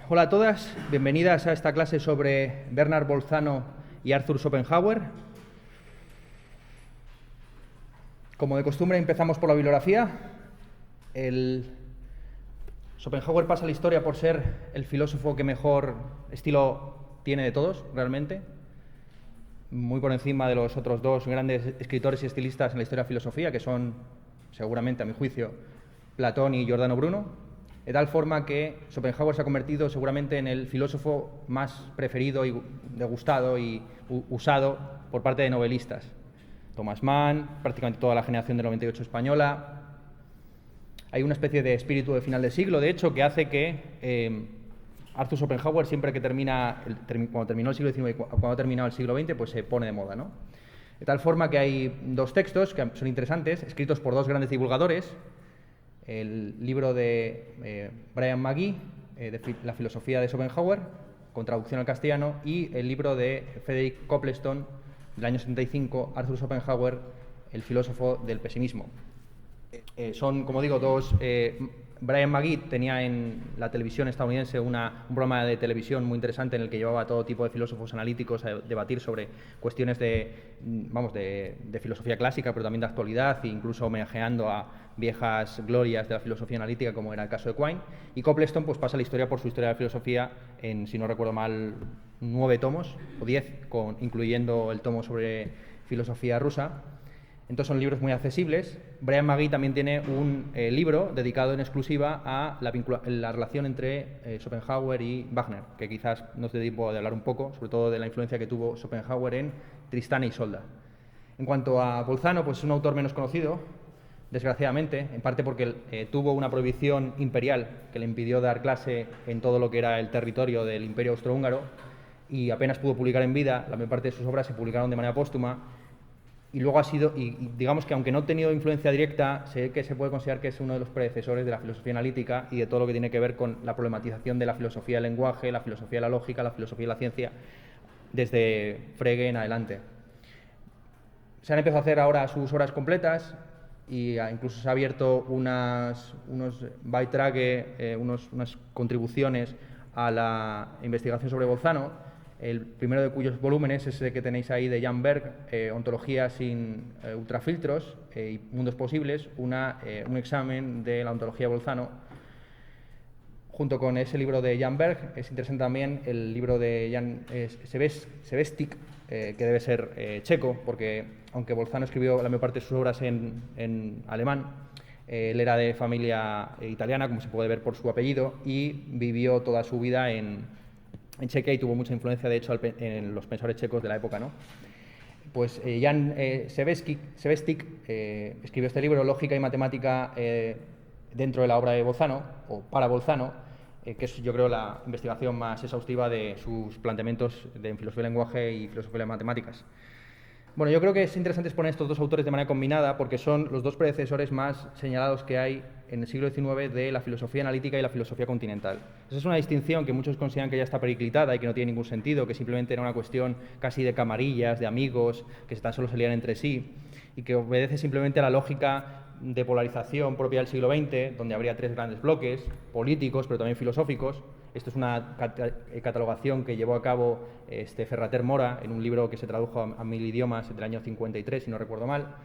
Hola a todas, bienvenidas a esta clase sobre Bernard Bolzano y Arthur Schopenhauer. Como de costumbre empezamos por la bibliografía. Schopenhauer pasa a la historia por ser el filósofo que mejor estilo tiene de todos, realmente. Muy por encima de los otros dos grandes escritores y estilistas en la historia de la filosofía, que son, seguramente a mi juicio, Platón y Giordano Bruno. De tal forma que Schopenhauer se ha convertido seguramente en el filósofo más preferido y degustado y usado por parte de novelistas. Thomas Mann, prácticamente toda la generación del 98 española. Hay una especie de espíritu de final de siglo, de hecho, que hace que Arthur Schopenhauer, siempre que cuando terminó el siglo XIX y cuando ha terminado el siglo XX, pues se pone de moda, ¿no? De tal forma que hay dos textos que son interesantes, escritos por dos grandes divulgadores. El libro de Brian McGee, La filosofía de Schopenhauer, con traducción al castellano, y el libro de Frederick Copleston, del año 75, Arthur Schopenhauer, el filósofo del pesimismo. Son, como digo, dos... Brian McGee tenía en la televisión estadounidense un programa de televisión muy interesante en el que llevaba a todo tipo de filósofos analíticos a debatir sobre cuestiones de filosofía clásica, pero también de actualidad, e incluso homenajeando a viejas glorias de la filosofía analítica, como era el caso de Quine. Y Copleston pues pasa la historia por su historia de la filosofía en, si no recuerdo mal, 9 tomos, o 10, incluyendo el tomo sobre filosofía rusa. Entonces son libros muy accesibles. Brian McGee también tiene un libro dedicado en exclusiva a la relación entre Schopenhauer y Wagner, que quizás nos dé tiempo de hablar un poco, sobre todo de la influencia que tuvo Schopenhauer en Tristán e Isolda. En cuanto a Bolzano, pues es un autor menos conocido, desgraciadamente, en parte porque tuvo una prohibición imperial que le impidió dar clase en todo lo que era el territorio del Imperio Austrohúngaro y apenas pudo publicar en vida. La mayor parte de sus obras se publicaron de manera póstuma. Y luego ha sido, y digamos que aunque no ha tenido influencia directa, sé que se puede considerar que es uno de los predecesores de la filosofía analítica y de todo lo que tiene que ver con la problematización de la filosofía del lenguaje, la filosofía de la lógica, la filosofía de la ciencia, desde Frege en adelante. Se han empezado a hacer ahora sus obras completas y incluso se ha abierto unos Beitrage, unas contribuciones a la investigación sobre Bolzano. El primero de cuyos volúmenes es el que tenéis ahí de Jan Berg, Ontología sin ultrafiltros y mundos posibles, un examen de la ontología de Bolzano. Junto con ese libro de Jan Berg es interesante también el libro de Jan Sebestik, que debe ser checo, porque aunque Bolzano escribió la mayor parte de sus obras en alemán, él era de familia italiana, como se puede ver por su apellido, y vivió toda su vida en Chequia y tuvo mucha influencia, de hecho, en los pensadores checos de la época, ¿no? Pues Jan Sebestik escribió este libro, Lógica y Matemática, dentro de la obra de Bolzano, o para Bolzano, que es, yo creo, la investigación más exhaustiva de sus planteamientos en filosofía del lenguaje y filosofía de las matemáticas. Bueno, yo creo que es interesante exponer estos dos autores de manera combinada porque son los dos predecesores más señalados que hay en el siglo XIX de la filosofía analítica y la filosofía continental. Esa es una distinción que muchos consideran que ya está periclitada y que no tiene ningún sentido, que simplemente era una cuestión casi de camarillas, de amigos, que tan solo salían entre sí, y que obedece simplemente a la lógica de polarización propia del siglo XX, donde habría tres grandes bloques, políticos, pero también filosóficos. Esto es una catalogación que llevó a cabo Ferrater Mora en un libro que se tradujo a 1000 idiomas del año 53, si no recuerdo mal,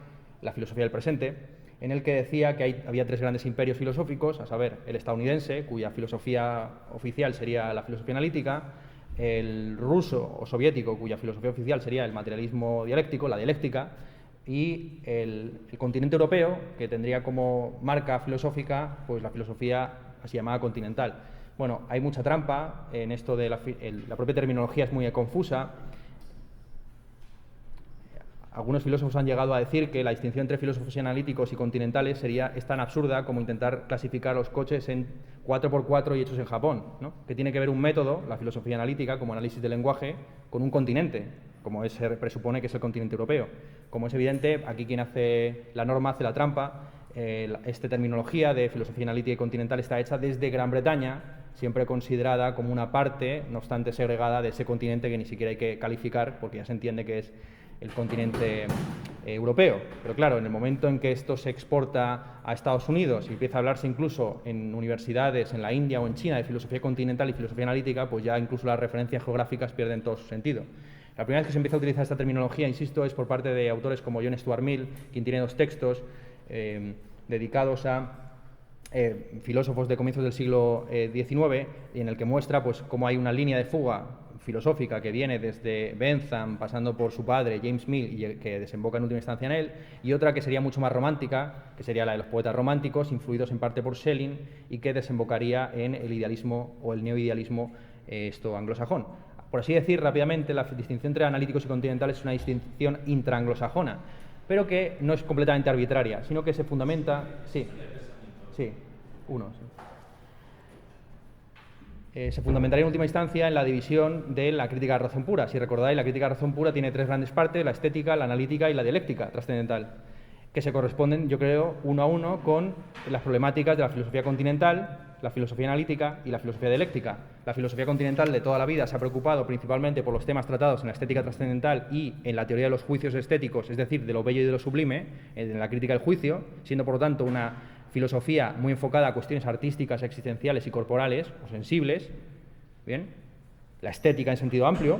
La filosofía del presente, en el que decía que había tres grandes imperios filosóficos, a saber, el estadounidense, cuya filosofía oficial sería la filosofía analítica, el ruso o soviético, cuya filosofía oficial sería el materialismo dialéctico, la dialéctica, y el continente europeo, que tendría como marca filosófica pues la filosofía así llamada continental. Bueno, hay mucha trampa en esto de la propia terminología es muy confusa. Algunos filósofos han llegado a decir que la distinción entre filósofos analíticos y continentales es tan absurda como intentar clasificar los coches en 4x4 y hechos en Japón, ¿no? Que tiene que ver un método, la filosofía analítica, como análisis del lenguaje, con un continente, como se presupone que es el continente europeo. Como es evidente, aquí quien hace la norma hace la trampa. Esta terminología de filosofía analítica y continental está hecha desde Gran Bretaña, siempre considerada como una parte, no obstante segregada, de ese continente que ni siquiera hay que calificar, porque ya se entiende que es el continente europeo. Pero claro, en el momento en que esto se exporta a Estados Unidos y empieza a hablarse incluso en universidades en la India o en China de filosofía continental y filosofía analítica, pues ya incluso las referencias geográficas pierden todo su sentido. La primera vez que se empieza a utilizar esta terminología, insisto, es por parte de autores como John Stuart Mill, quien tiene 2 textos dedicados a filósofos de comienzos del siglo XIX, en el que muestra pues, cómo hay una línea de fuga filosófica que viene desde Bentham, pasando por su padre, James Mill, y que desemboca en última instancia en él, y otra que sería mucho más romántica, que sería la de los poetas románticos, influidos en parte por Schelling, y que desembocaría en el idealismo o el neoidealismo anglosajón. Por así decir, rápidamente, la distinción entre analíticos y continentales es una distinción intraanglosajona, pero que no es completamente arbitraria, sino que se fundamenta... Sí, uno. Sí. Se fundamentaría en última instancia en la división de la crítica de razón pura. Si recordáis, la crítica de razón pura tiene 3 grandes partes: la estética, la analítica y la dialéctica trascendental, que se corresponden, yo creo, uno a uno con las problemáticas de la filosofía continental, la filosofía analítica y la filosofía dialéctica. La filosofía continental de toda la vida se ha preocupado principalmente por los temas tratados en la estética trascendental y en la teoría de los juicios estéticos, es decir, de lo bello y de lo sublime, en la crítica del juicio, siendo por lo tanto una filosofía muy enfocada a cuestiones artísticas, existenciales y corporales o sensibles. Bien, la estética en sentido amplio.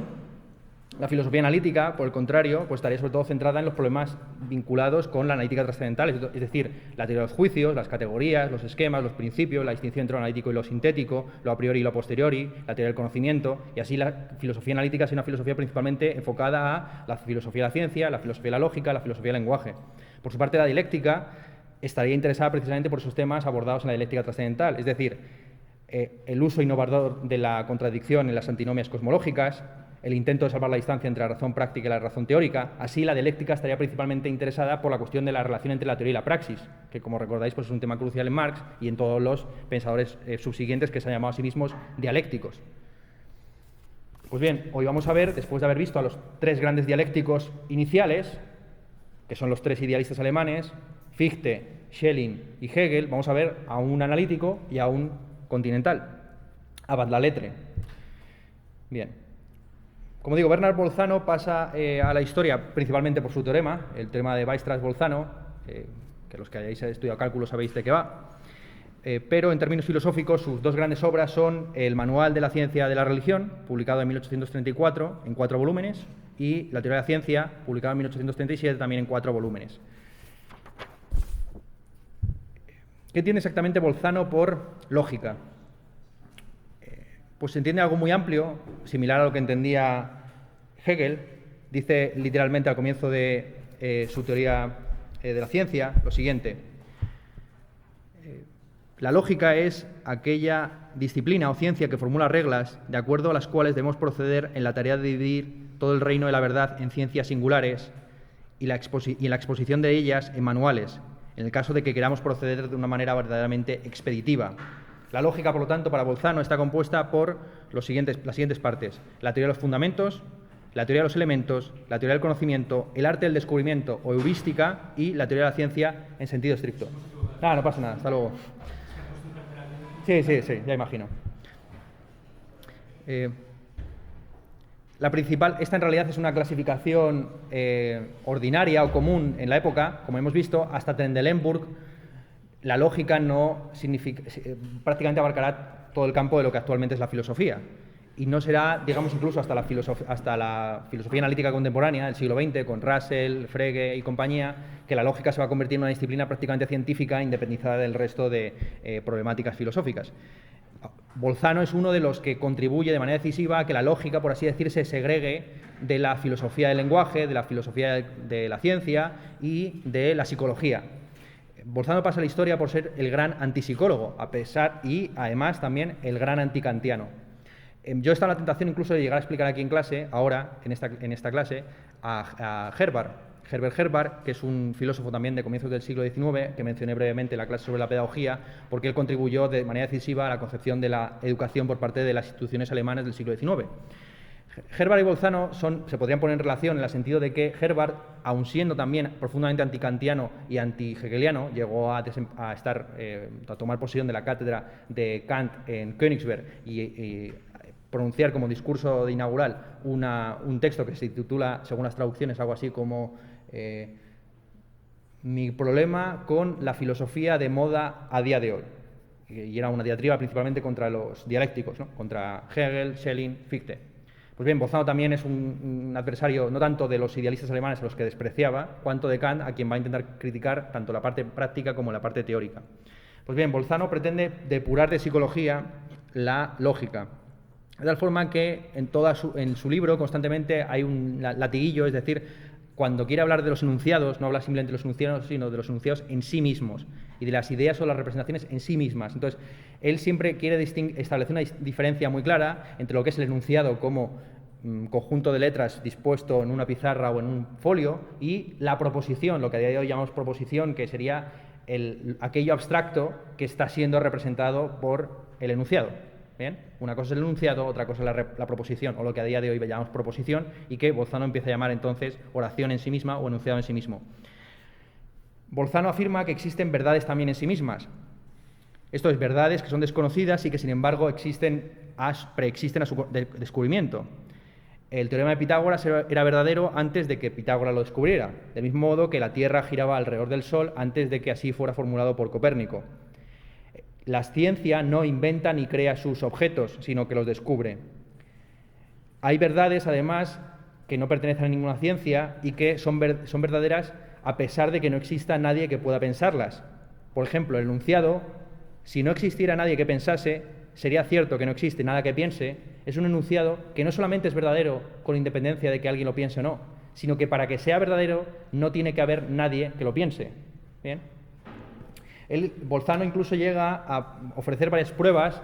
La filosofía analítica, por el contrario, pues estaría sobre todo centrada en los problemas vinculados con la analítica trascendental, es decir, la teoría de los juicios, las categorías, los esquemas, los principios, la distinción entre lo analítico y lo sintético, lo a priori y lo a posteriori, la teoría del conocimiento, y así la filosofía analítica es una filosofía principalmente enfocada a la filosofía de la ciencia, la filosofía de la lógica, la filosofía del lenguaje. Por su parte, la dialéctica estaría interesada precisamente por esos temas abordados en la dialéctica trascendental, es decir, el uso innovador de la contradicción en las antinomias cosmológicas, el intento de salvar la distancia entre la razón práctica y la razón teórica. Así, la dialéctica estaría principalmente interesada por la cuestión de la relación entre la teoría y la praxis, que, como recordáis, pues es un tema crucial en Marx y en todos los pensadores subsiguientes que se han llamado a sí mismos dialécticos. Pues bien, hoy vamos a ver, después de haber visto a los 3 grandes dialécticos iniciales, que son los 3 idealistas alemanes, Fichte, Schelling y Hegel, vamos a ver a un analítico y a un continental, a Bad la Lettre. Bien. Como digo, Bernard Bolzano pasa a la historia principalmente por su teorema, el teorema de Weierstrass-Bolzano, que los que hayáis estudiado cálculo sabéis de qué va, pero en términos filosóficos sus 2 grandes obras son el Manual de la Ciencia de la Religión, publicado en 1834 en 4 volúmenes, y la Teoría de la Ciencia, publicada en 1837 también en 4 volúmenes. ¿Qué tiene exactamente Bolzano por lógica? Pues se entiende algo muy amplio, similar a lo que entendía Hegel. Dice literalmente al comienzo de su teoría de la ciencia lo siguiente: la lógica es aquella disciplina o ciencia que formula reglas de acuerdo a las cuales debemos proceder en la tarea de dividir todo el reino de la verdad en ciencias singulares y en la exposición de ellas en manuales, en el caso de que queramos proceder de una manera verdaderamente expeditiva. La lógica, por lo tanto, para Bolzano está compuesta por las siguientes partes: la teoría de los fundamentos, la teoría de los elementos, la teoría del conocimiento, el arte del descubrimiento o heurística y la teoría de la ciencia en sentido estricto. No pasa nada, hasta luego. Sí, ya imagino. Esta en realidad es una clasificación ordinaria o común en la época, como hemos visto, hasta Trendelenburg. La lógica no significa, prácticamente abarcará todo el campo de lo que actualmente es la filosofía. Y no será, digamos, incluso hasta la filosofía analítica contemporánea del siglo XX, con Russell, Frege y compañía, que la lógica se va a convertir en una disciplina prácticamente científica, independizada del resto de problemáticas filosóficas. Bolzano es uno de los que contribuye de manera decisiva a que la lógica, por así decir, se segregue de la filosofía del lenguaje, de la filosofía de la ciencia y de la psicología. Bolzano pasa a la historia por ser el gran antipsicólogo, y además también el gran antikantiano. Yo he estado en la tentación incluso de llegar a explicar aquí en clase, ahora, en esta clase, a Herbart, que es un filósofo también de comienzos del siglo XIX, que mencioné brevemente en la clase sobre la pedagogía, porque él contribuyó de manera decisiva a la concepción de la educación por parte de las instituciones alemanas del siglo XIX. Herbart y Bolzano se podrían poner en relación en el sentido de que Herbart, aun siendo también profundamente antikantiano y anti-hegeliano, llegó a tomar posesión de la cátedra de Kant en Königsberg y pronunciar como discurso de inaugural un texto que se titula, según las traducciones, algo así como mi problema con la filosofía de moda a día de hoy. Y era una diatriba principalmente contra los dialécticos, ¿no? Contra Hegel, Schelling, Fichte. Pues bien, Bolzano también es un adversario no tanto de los idealistas alemanes a los que despreciaba, cuanto de Kant, a quien va a intentar criticar tanto la parte práctica como la parte teórica. Pues bien, Bolzano pretende depurar de psicología la lógica, de tal forma que en su libro constantemente hay un latiguillo, es decir, cuando quiere hablar de los enunciados, no habla simplemente de los enunciados, sino de los enunciados en sí mismos y de las ideas o las representaciones en sí mismas. Entonces, él siempre quiere establecer una diferencia muy clara entre lo que es el enunciado como conjunto de letras dispuesto en una pizarra o en un folio y la proposición, lo que a día de hoy llamamos proposición, que sería aquello abstracto que está siendo representado por el enunciado. ¿Bien? Una cosa es el enunciado, otra cosa es la proposición, o lo que a día de hoy llamamos proposición, y que Bolzano empieza a llamar entonces oración en sí misma o enunciado en sí mismo. Bolzano afirma que existen verdades también en sí mismas. Esto es, verdades que son desconocidas y que sin embargo preexisten a su descubrimiento. El teorema de Pitágoras era verdadero antes de que Pitágoras lo descubriera, del mismo modo que la Tierra giraba alrededor del Sol antes de que así fuera formulado por Copérnico. La ciencia no inventa ni crea sus objetos, sino que los descubre. Hay verdades, además, que no pertenecen a ninguna ciencia y que son verdaderas a pesar de que no exista nadie que pueda pensarlas. Por ejemplo, el enunciado, si no existiera nadie que pensase, sería cierto que no existe nada que piense, es un enunciado que no solamente es verdadero con independencia de que alguien lo piense o no, sino que para que sea verdadero no tiene que haber nadie que lo piense. ¿Bien? Bolzano incluso llega a ofrecer varias pruebas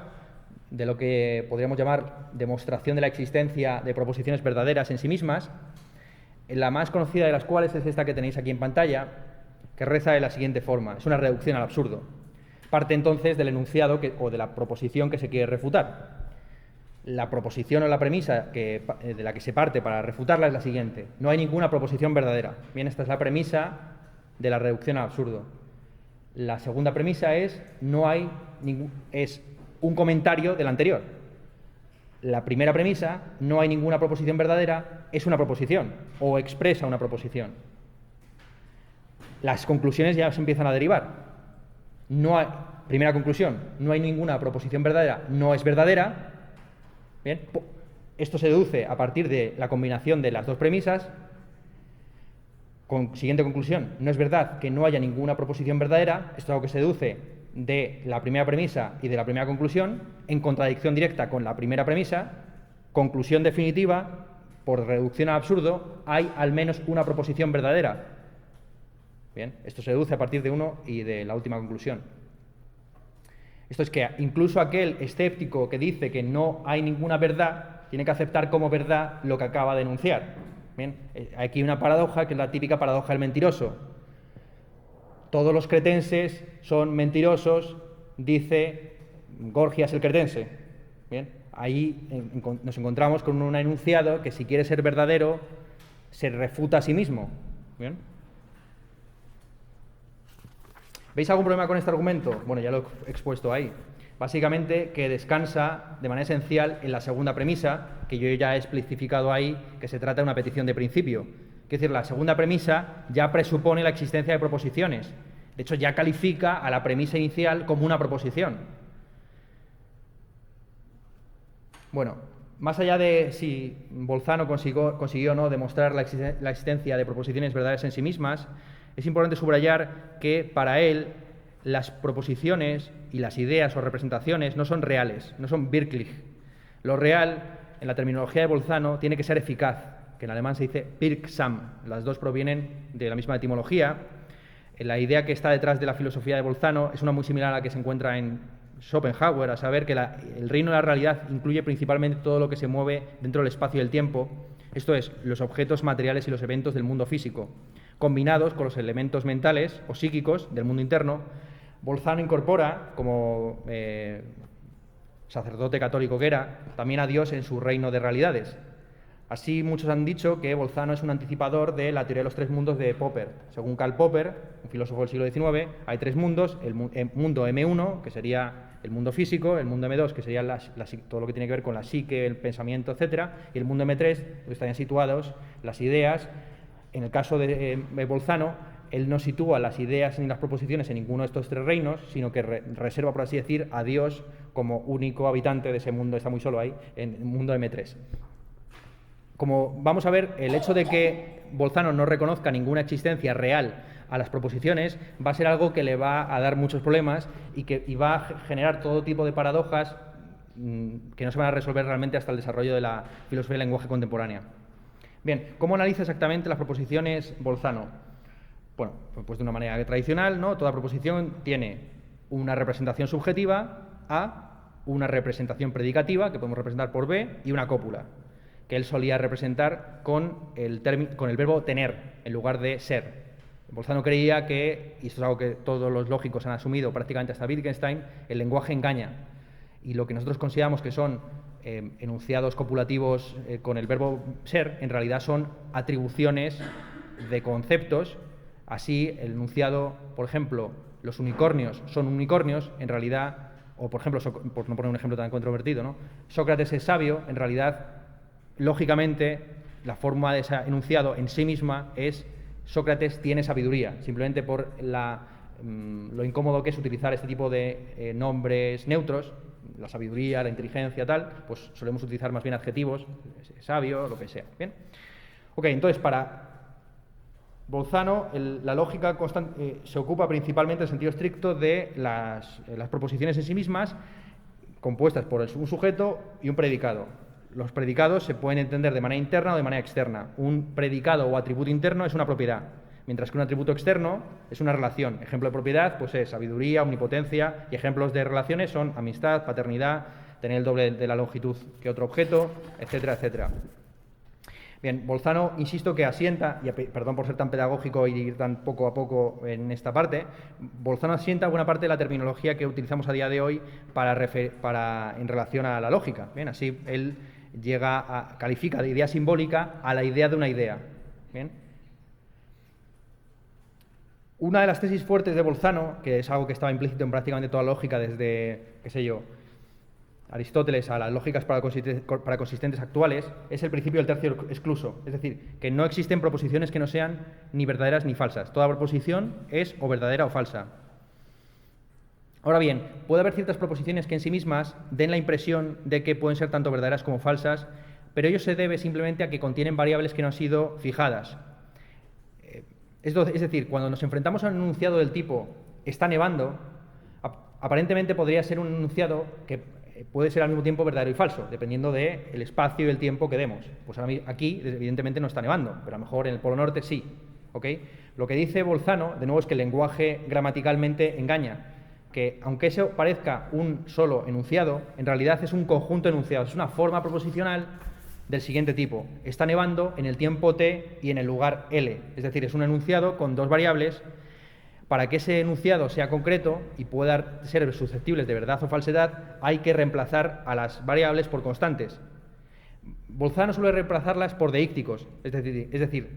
de lo que podríamos llamar demostración de la existencia de proposiciones verdaderas en sí mismas, la más conocida de las cuales es esta que tenéis aquí en pantalla, que reza de la siguiente forma, es una reducción al absurdo. Parte entonces del enunciado o de la proposición que se quiere refutar. La proposición o la premisa de la que se parte para refutarla es la siguiente: no hay ninguna proposición verdadera. Bien, esta es la premisa de la reducción al absurdo. La segunda premisa es un comentario de la anterior. La primera premisa, no hay ninguna proposición verdadera, es una proposición o expresa una proposición. Las conclusiones ya se empiezan a derivar. Primera conclusión, no hay ninguna proposición verdadera, no es verdadera. Bien, esto se deduce a partir de la combinación de las dos premisas. Siguiente conclusión, no es verdad que no haya ninguna proposición verdadera, esto es algo que se deduce de la primera premisa y de la primera conclusión, en contradicción directa con la primera premisa. Conclusión definitiva, por reducción al absurdo, hay al menos una proposición verdadera. Bien, esto se deduce a partir de uno y de la última conclusión. Esto es que incluso aquel escéptico que dice que no hay ninguna verdad, tiene que aceptar como verdad lo que acaba de enunciar. Bien, aquí hay una paradoja que es la típica paradoja del mentiroso. Todos los cretenses son mentirosos, dice Gorgias el cretense. Bien, ahí nos encontramos con un enunciado que, si quiere ser verdadero, se refuta a sí mismo. Bien. ¿Veis algún problema con este argumento? Bueno, ya lo he expuesto ahí. Básicamente que descansa de manera esencial en la segunda premisa, que yo ya he especificado ahí, que se trata de una petición de principio. Es decir, la segunda premisa ya presupone la existencia de proposiciones. De hecho, ya califica a la premisa inicial como una proposición. Bueno, más allá de si Bolzano consiguió o no demostrar la existencia de proposiciones verdaderas en sí mismas, es importante subrayar que para él las proposiciones y las ideas o representaciones no son reales, no son wirklich. Lo real, en la terminología de Bolzano, tiene que ser eficaz, que en alemán se dice wirksam. Las dos provienen de la misma etimología. La idea que está detrás de la filosofía de Bolzano es una muy similar a la que se encuentra en Schopenhauer, a saber que el reino de la realidad incluye principalmente todo lo que se mueve dentro del espacio y el tiempo, esto es, los objetos materiales y los eventos del mundo físico, combinados con los elementos mentales o psíquicos del mundo interno. Bolzano incorpora, como sacerdote católico que era, también a Dios en su reino de realidades. Así, muchos han dicho que Bolzano es un anticipador de la teoría de los tres mundos de Popper. Según Karl Popper, un filósofo del siglo XIX, hay tres mundos: el mundo M1, que sería el mundo físico, el mundo M2, que sería todo lo que tiene que ver con la psique, el pensamiento, etcétera, y el mundo M3, donde estarían situados las ideas. En el caso de Bolzano, él no sitúa las ideas ni las proposiciones en ninguno de estos tres reinos, sino que reserva, por así decir, a Dios como único habitante de ese mundo, está muy solo ahí, en el mundo M3. Como vamos a ver, el hecho de que Bolzano no reconozca ninguna existencia real a las proposiciones va a ser algo que le va a dar muchos problemas y va a generar todo tipo de paradojas que no se van a resolver realmente hasta el desarrollo de la filosofía del lenguaje contemporánea. Bien, ¿cómo analiza exactamente las proposiciones Bolzano? Bueno, pues de una manera tradicional, ¿no? Toda proposición tiene una representación subjetiva, A, una representación predicativa, que podemos representar por B, y una cópula, que él solía representar con el verbo tener, en lugar de ser. Bolzano creía que, y esto es algo que todos los lógicos han asumido prácticamente hasta Wittgenstein, el lenguaje engaña. Y lo que nosotros consideramos que son enunciados copulativos con el verbo ser, en realidad son atribuciones de conceptos. Así, el enunciado, por ejemplo, los unicornios son unicornios, en realidad, o por ejemplo, por no poner un ejemplo tan controvertido, ¿no? Sócrates es sabio, en realidad, lógicamente, la forma de ese enunciado en sí misma es Sócrates tiene sabiduría, simplemente por lo incómodo que es utilizar este tipo de nombres neutros, la sabiduría, la inteligencia, tal, pues solemos utilizar más bien adjetivos, sabio, lo que sea. Bien. Ok, entonces, para Bolzano, la lógica se ocupa principalmente en sentido estricto de las proposiciones en sí mismas, compuestas por un sujeto y un predicado. Los predicados se pueden entender de manera interna o de manera externa. Un predicado o atributo interno es una propiedad, mientras que un atributo externo es una relación. Ejemplo de propiedad pues es sabiduría, omnipotencia, y ejemplos de relaciones son amistad, paternidad, tener el doble de la longitud que otro objeto, etcétera, etcétera. Bien, Bolzano, insisto que asienta, y perdón por ser tan pedagógico y ir tan poco a poco en esta parte, Bolzano asienta buena parte de la terminología que utilizamos a día de hoy en relación a la lógica. Bien, así él califica de idea simbólica a la idea de una idea. Bien. Una de las tesis fuertes de Bolzano, que es algo que estaba implícito en prácticamente toda la lógica desde, qué sé yo, Aristóteles a las lógicas paraconsistentes actuales, es el principio del tercio excluso. Es decir, que no existen proposiciones que no sean ni verdaderas ni falsas. Toda proposición es o verdadera o falsa. Ahora bien, puede haber ciertas proposiciones que en sí mismas den la impresión de que pueden ser tanto verdaderas como falsas, pero ello se debe simplemente a que contienen variables que no han sido fijadas. Es decir, cuando nos enfrentamos a un enunciado del tipo está nevando, aparentemente podría ser un enunciado que puede ser al mismo tiempo verdadero y falso, dependiendo del espacio y el tiempo que demos. Pues aquí, evidentemente, no está nevando, pero a lo mejor en el Polo Norte sí. ¿Okay? Lo que dice Bolzano, de nuevo, es que el lenguaje gramaticalmente engaña, que aunque eso parezca un solo enunciado, en realidad es un conjunto de enunciados, es una forma proposicional del siguiente tipo. Está nevando en el tiempo t y en el lugar L, es decir, es un enunciado con dos variables. Para que ese enunciado sea concreto y pueda ser susceptible de verdad o falsedad, hay que reemplazar a las variables por constantes. Bolzano suele reemplazarlas por deícticos, es decir,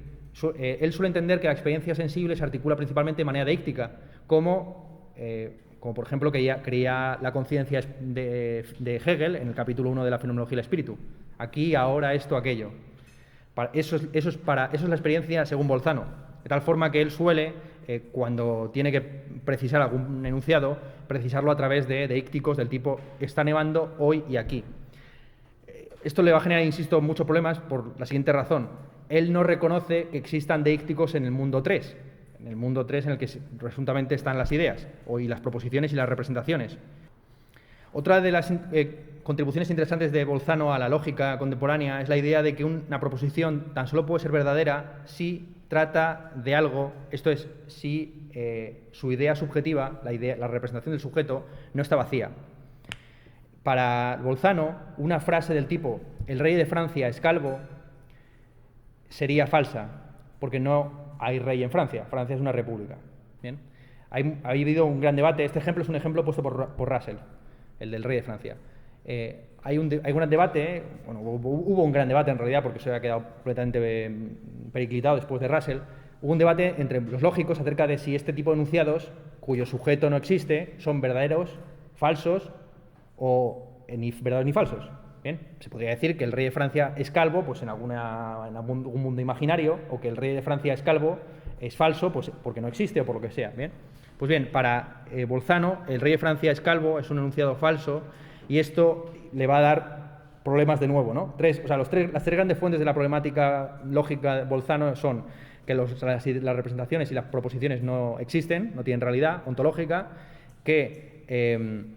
él suele entender que la experiencia sensible se articula principalmente de manera deíctica, como por ejemplo creía la conciencia de Hegel en el capítulo 1 de la fenomenología del espíritu. Aquí, ahora, esto, aquello. Eso es la experiencia según Bolzano, de tal forma que él suele cuando tiene que precisar algún enunciado, precisarlo a través de deícticos del tipo está nevando hoy y aquí. Esto le va a generar, insisto, muchos problemas por la siguiente razón. Él no reconoce que existan deícticos en el mundo 3, en el mundo 3 en el que presuntamente están las ideas, y las proposiciones y las representaciones. Otra de las contribuciones interesantes de Bolzano a la lógica contemporánea es la idea de que una proposición tan solo puede ser verdadera si trata de algo, esto es, si su idea subjetiva, la representación del sujeto, no está vacía. Para Bolzano, una frase del tipo «el rey de Francia es calvo» sería falsa, porque no hay rey en Francia. Francia es una república. ¿Bien? Ha habido un gran debate. Este ejemplo es un ejemplo puesto por Russell, el del rey de Francia. Hay un gran debate, bueno, hubo un gran debate en realidad, porque se había quedado completamente periclitado después de Russell. Hubo un debate entre los lógicos acerca de si este tipo de enunciados, cuyo sujeto no existe, son verdaderos falsos o ni verdaderos ni falsos. Bien, se podría decir que el rey de Francia es calvo, pues en algún mundo imaginario, o que el rey de Francia es calvo es falso, pues porque no existe o por lo que sea. Bien, pues bien, para Bolzano, el rey de Francia es calvo, es un enunciado falso, y esto le va a dar problemas de nuevo, ¿no? Las tres grandes fuentes de la problemática lógica de Bolzano son que las representaciones y las proposiciones no existen, no tienen realidad ontológica, que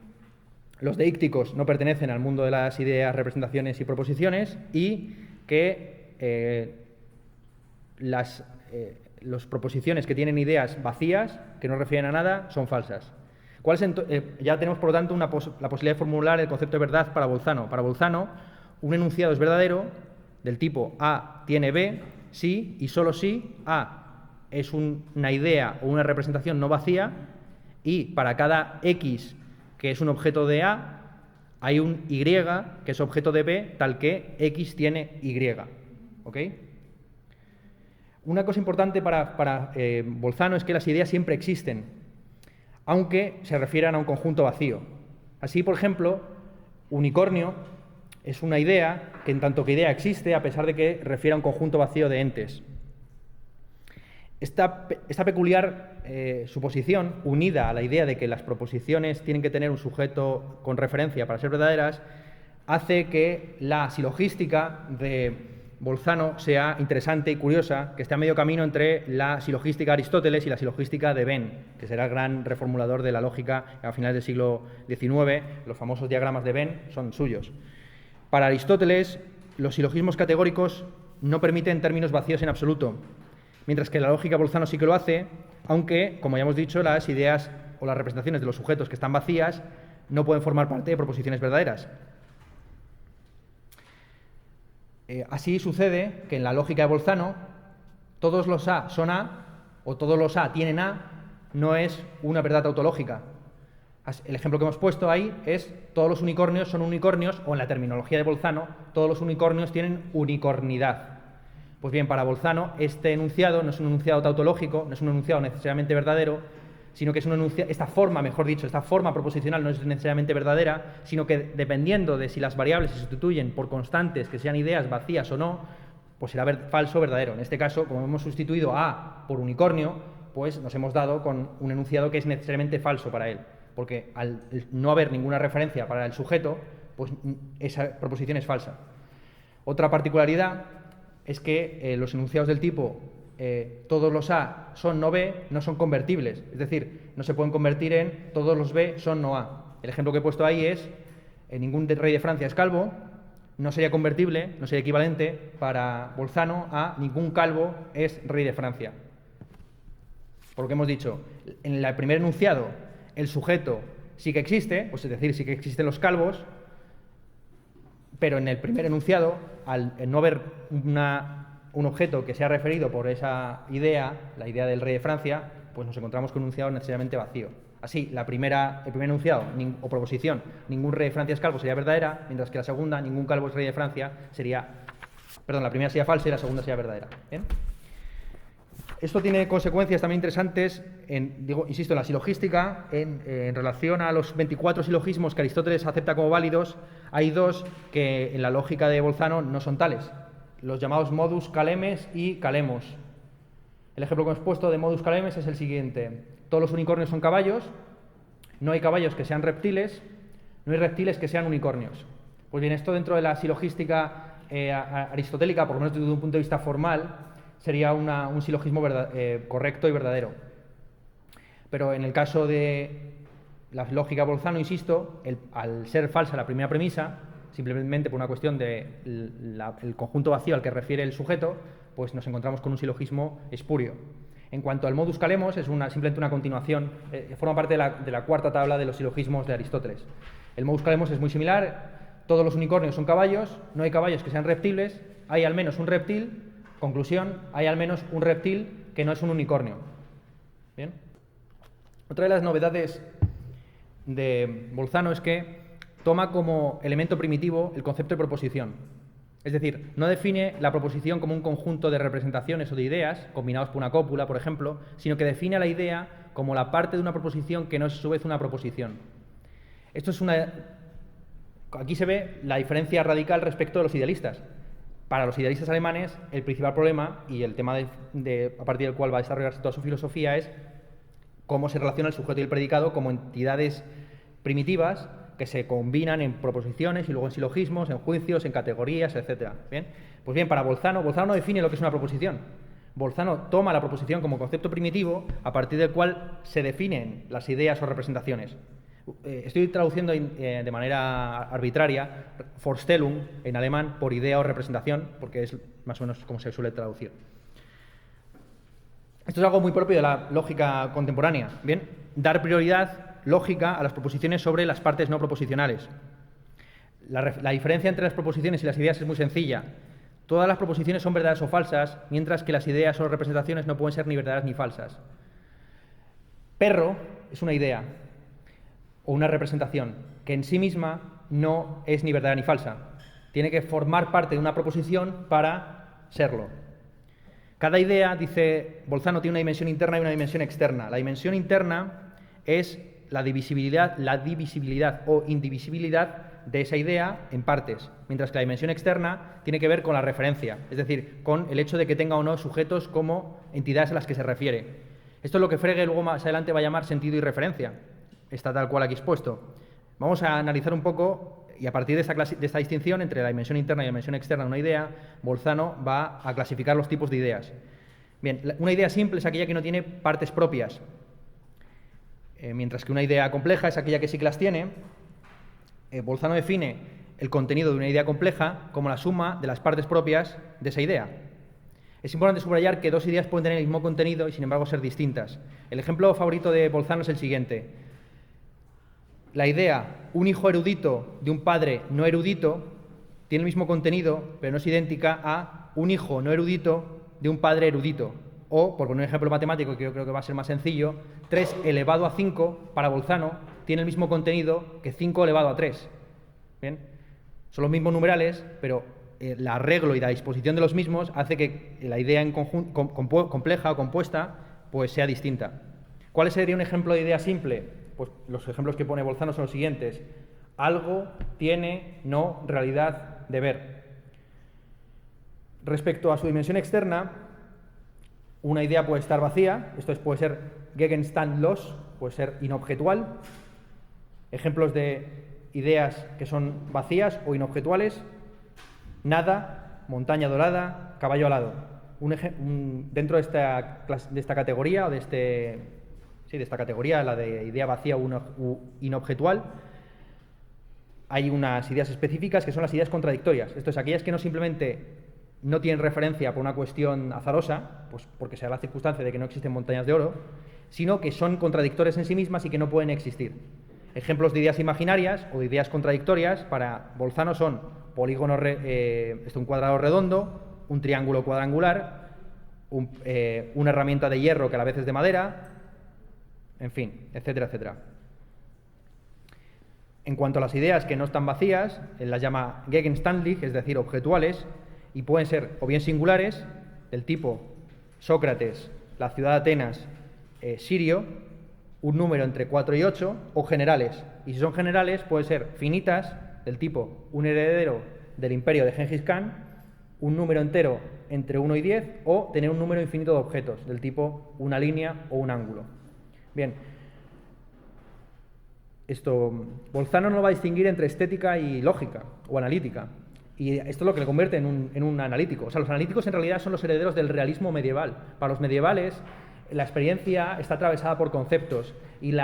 los deícticos no pertenecen al mundo de las ideas, representaciones y proposiciones, y que las proposiciones que tienen ideas vacías, que no refieren a nada, son falsas. Ya tenemos, por lo tanto, la posibilidad de formular el concepto de verdad para Bolzano. Para Bolzano, un enunciado es verdadero del tipo A tiene B si y solo si A es una idea o una representación no vacía, y para cada X que es un objeto de A, hay un Y que es objeto de B, tal que X tiene Y. ¿Ok? Una cosa importante para Bolzano es que las ideas siempre existen, aunque se refieran a un conjunto vacío. Así, por ejemplo, unicornio es una idea que, en tanto que idea, existe, a pesar de que refiere a un conjunto vacío de entes. Esta peculiar suposición, unida a la idea de que las proposiciones tienen que tener un sujeto con referencia para ser verdaderas, hace que la silogística de Bolzano sea interesante y curiosa, que esté a medio camino entre la silogística de Aristóteles y la silogística de Venn, que será el gran reformulador de la lógica a finales del siglo XIX. Los famosos diagramas de Venn son suyos. Para Aristóteles, los silogismos categóricos no permiten términos vacíos en absoluto, mientras que la lógica de Bolzano sí que lo hace, aunque, como ya hemos dicho, las ideas o las representaciones de los sujetos que están vacías no pueden formar parte de proposiciones verdaderas. Así sucede que en la lógica de Bolzano, todos los A son A, o todos los A tienen A, no es una verdad tautológica. El ejemplo que hemos puesto ahí es todos los unicornios son unicornios, o en la terminología de Bolzano, todos los unicornios tienen unicornidad. Pues bien, para Bolzano, este enunciado no es un enunciado tautológico, no es un enunciado necesariamente verdadero, sino que es un enunciado, esta forma proposicional no es necesariamente verdadera, sino que dependiendo de si las variables se sustituyen por constantes que sean ideas vacías o no, pues será falso o verdadero. En este caso, como hemos sustituido A por unicornio, pues nos hemos dado con un enunciado que es necesariamente falso para él, porque al no haber ninguna referencia para el sujeto, pues esa proposición es falsa. Otra particularidad es que los enunciados del tipo todos los A son no B no son convertibles, es decir, no se pueden convertir en todos los B son no A. El ejemplo que he puesto ahí es ningún rey de Francia es calvo, no sería convertible, no sería equivalente para Bolzano a ningún calvo es rey de Francia. Por lo que hemos dicho, en el primer enunciado el sujeto sí que existe, pues es decir, sí que existen los calvos, pero en el primer enunciado, al no haber un objeto que sea referido por esa idea, la idea del rey de Francia, pues nos encontramos con un enunciado necesariamente vacío. Así, el primer enunciado o proposición, ningún rey de Francia es calvo, sería verdadera, mientras que la segunda, ningún calvo es rey de Francia, la primera sería falsa y la segunda sería verdadera. ¿Bien? Esto tiene consecuencias también interesantes, insisto, en la silogística, en relación a los 24 silogismos que Aristóteles acepta como válidos. Hay dos que en la lógica de Bolzano no son tales, los llamados modus calemes y calemos. El ejemplo que hemos puesto de modus calemes es el siguiente: todos los unicornios son caballos, no hay caballos que sean reptiles, no hay reptiles que sean unicornios. Pues bien, esto dentro de la silogística aristotélica, por lo menos desde un punto de vista formal, sería un silogismo correcto y verdadero. Pero en el caso de la lógica Bolzano, insisto, al ser falsa la primera premisa, simplemente por una cuestión del conjunto vacío al que refiere el sujeto, pues nos encontramos con un silogismo espurio. En cuanto al modus calemos, es simplemente una continuación, forma parte de la cuarta tabla de los silogismos de Aristóteles. El modus calemos es muy similar: todos los unicornios son caballos, no hay caballos que sean reptiles, hay al menos un reptil. Conclusión, hay al menos un reptil que no es un unicornio. ¿Bien? Otra de las novedades de Bolzano es que toma como elemento primitivo el concepto de proposición. Es decir, no define la proposición como un conjunto de representaciones o de ideas, combinados por una cópula, por ejemplo, sino que define a la idea como la parte de una proposición que no es a su vez una proposición. Esto es aquí se ve la diferencia radical respecto de los idealistas. Para los idealistas alemanes, el principal problema y el tema a partir del cual va a desarrollarse toda su filosofía es cómo se relaciona el sujeto y el predicado como entidades primitivas que se combinan en proposiciones y luego en silogismos, en juicios, en categorías, etc. ¿Bien? Pues bien, para Bolzano no define lo que es una proposición. Bolzano toma la proposición como concepto primitivo a partir del cual se definen las ideas o representaciones. Estoy traduciendo de manera arbitraria Vorstellung en alemán por idea o representación, porque es más o menos como se suele traducir. Esto es algo muy propio de la lógica contemporánea. Bien, dar prioridad lógica a las proposiciones sobre las partes no proposicionales. La diferencia entre las proposiciones y las ideas es muy sencilla. Todas las proposiciones son verdaderas o falsas, mientras que las ideas o representaciones no pueden ser ni verdaderas ni falsas. Perro es una idea o una representación que en sí misma no es ni verdadera ni falsa. Tiene que formar parte de una proposición para serlo. Cada idea, dice Bolzano, tiene una dimensión interna y una dimensión externa. La dimensión interna es la divisibilidad o indivisibilidad de esa idea en partes, mientras que la dimensión externa tiene que ver con la referencia, es decir, con el hecho de que tenga o no sujetos como entidades a las que se refiere. Esto es lo que Frege luego más adelante va a llamar sentido y referencia. Está tal cual aquí expuesto. Vamos a analizar un poco, y a partir de esta distinción entre la dimensión interna y la dimensión externa de una idea, Bolzano va a clasificar los tipos de ideas. Bien, una idea simple es aquella que no tiene partes propias, mientras que una idea compleja es aquella que sí que las tiene. Bolzano define el contenido de una idea compleja como la suma de las partes propias de esa idea. Es importante subrayar que dos ideas pueden tener el mismo contenido y sin embargo ser distintas. El ejemplo favorito de Bolzano es el siguiente. La idea, un hijo erudito de un padre no erudito, tiene el mismo contenido, pero no es idéntica a un hijo no erudito de un padre erudito. O, por poner un ejemplo matemático que yo creo que va a ser más sencillo, 3 elevado a 5, para Bolzano, tiene el mismo contenido que 5 elevado a 3. ¿Bien? Son los mismos numerales, pero el arreglo y la disposición de los mismos hace que la idea compleja o compuesta pues sea distinta. ¿Cuál sería un ejemplo de idea simple? Pues los ejemplos que pone Bolzano son los siguientes. Algo tiene no realidad de ver. Respecto a su dimensión externa, una idea puede estar vacía, esto puede ser gegenstandlos, puede ser inobjetual. Ejemplos de ideas que son vacías o inobjetuales: nada, montaña dorada, caballo alado. Dentro de esta categoría, o de esta categoría, la de idea vacía u inobjetual, hay unas ideas específicas que son las ideas contradictorias. Esto es, aquellas que no simplemente no tienen referencia por una cuestión azarosa, pues porque se da la circunstancia de que no existen montañas de oro, sino que son contradictorias en sí mismas y que no pueden existir. Ejemplos de ideas imaginarias o de ideas contradictorias para Bolzano son polígono, un cuadrado redondo, un triángulo cuadrangular, una herramienta de hierro que a la vez es de madera, en fin, etcétera, etcétera. En cuanto a las ideas que no están vacías, él las llama gegenständlich, es decir, objetuales, y pueden ser o bien singulares, del tipo Sócrates, la ciudad de Atenas, Sirio, un número entre 4 y 8, o generales. Y si son generales, pueden ser finitas, del tipo un heredero del imperio de Gengis Khan, un número entero entre 1 y 10, o tener un número infinito de objetos, del tipo una línea o un ángulo. Bien, Bolzano no va a distinguir entre estética y lógica o analítica. Y esto es lo que le convierte en un analítico. O sea, los analíticos en realidad son los herederos del realismo medieval. Para los medievales, la experiencia está atravesada por conceptos. Y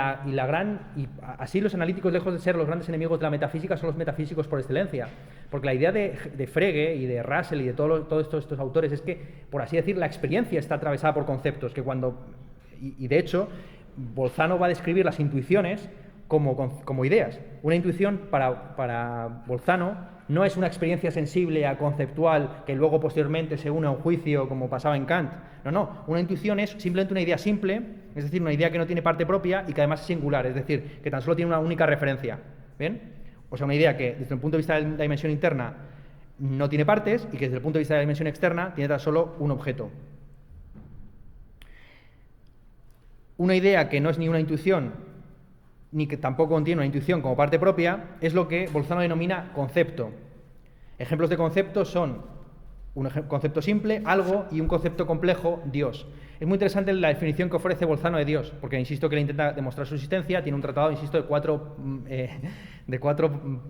así los analíticos, lejos de ser los grandes enemigos de la metafísica, son los metafísicos por excelencia. Porque la idea de Frege y de Russell y de todos estos autores es que, por así decir, la experiencia está atravesada por conceptos. Y de hecho, Bolzano va a describir las intuiciones como ideas. Una intuición para Bolzano no es una experiencia sensible, conceptual, que luego posteriormente se une a un juicio como pasaba en Kant. No. Una intuición es simplemente una idea simple, es decir, una idea que no tiene parte propia y que además es singular, es decir, que tan solo tiene una única referencia. ¿Bien? O sea, una idea que desde el punto de vista de la dimensión interna no tiene partes y que desde el punto de vista de la dimensión externa tiene tan solo un objeto. Una idea que no es ni una intuición ni que tampoco contiene una intuición como parte propia, es lo que Bolzano denomina concepto. Ejemplos de conceptos son un concepto simple, algo, y un concepto complejo, Dios. Es muy interesante la definición que ofrece Bolzano de Dios, porque insisto que él intenta demostrar su existencia, tiene un tratado, insisto, de cuatro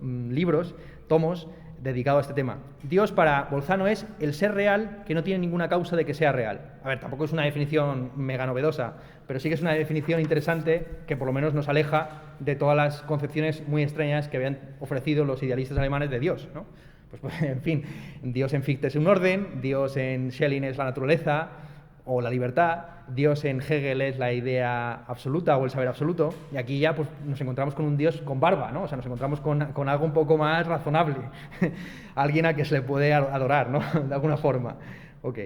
libros, tomos, dedicado a este tema. Dios para Bolzano es el ser real que no tiene ninguna causa de que sea real. A ver, tampoco es una definición mega novedosa, pero sí que es una definición interesante que por lo menos nos aleja de todas las concepciones muy extrañas que habían ofrecido los idealistas alemanes de Dios, ¿no? Pues, en fin, Dios en Fichte es un orden, Dios en Schelling es la naturaleza o la libertad, Dios en Hegel es la idea absoluta o el saber absoluto, y aquí ya pues, nos encontramos con un Dios con barba, ¿no? O sea, nos encontramos con algo un poco más razonable, alguien a que se le puede adorar, ¿no? De alguna forma. Ok.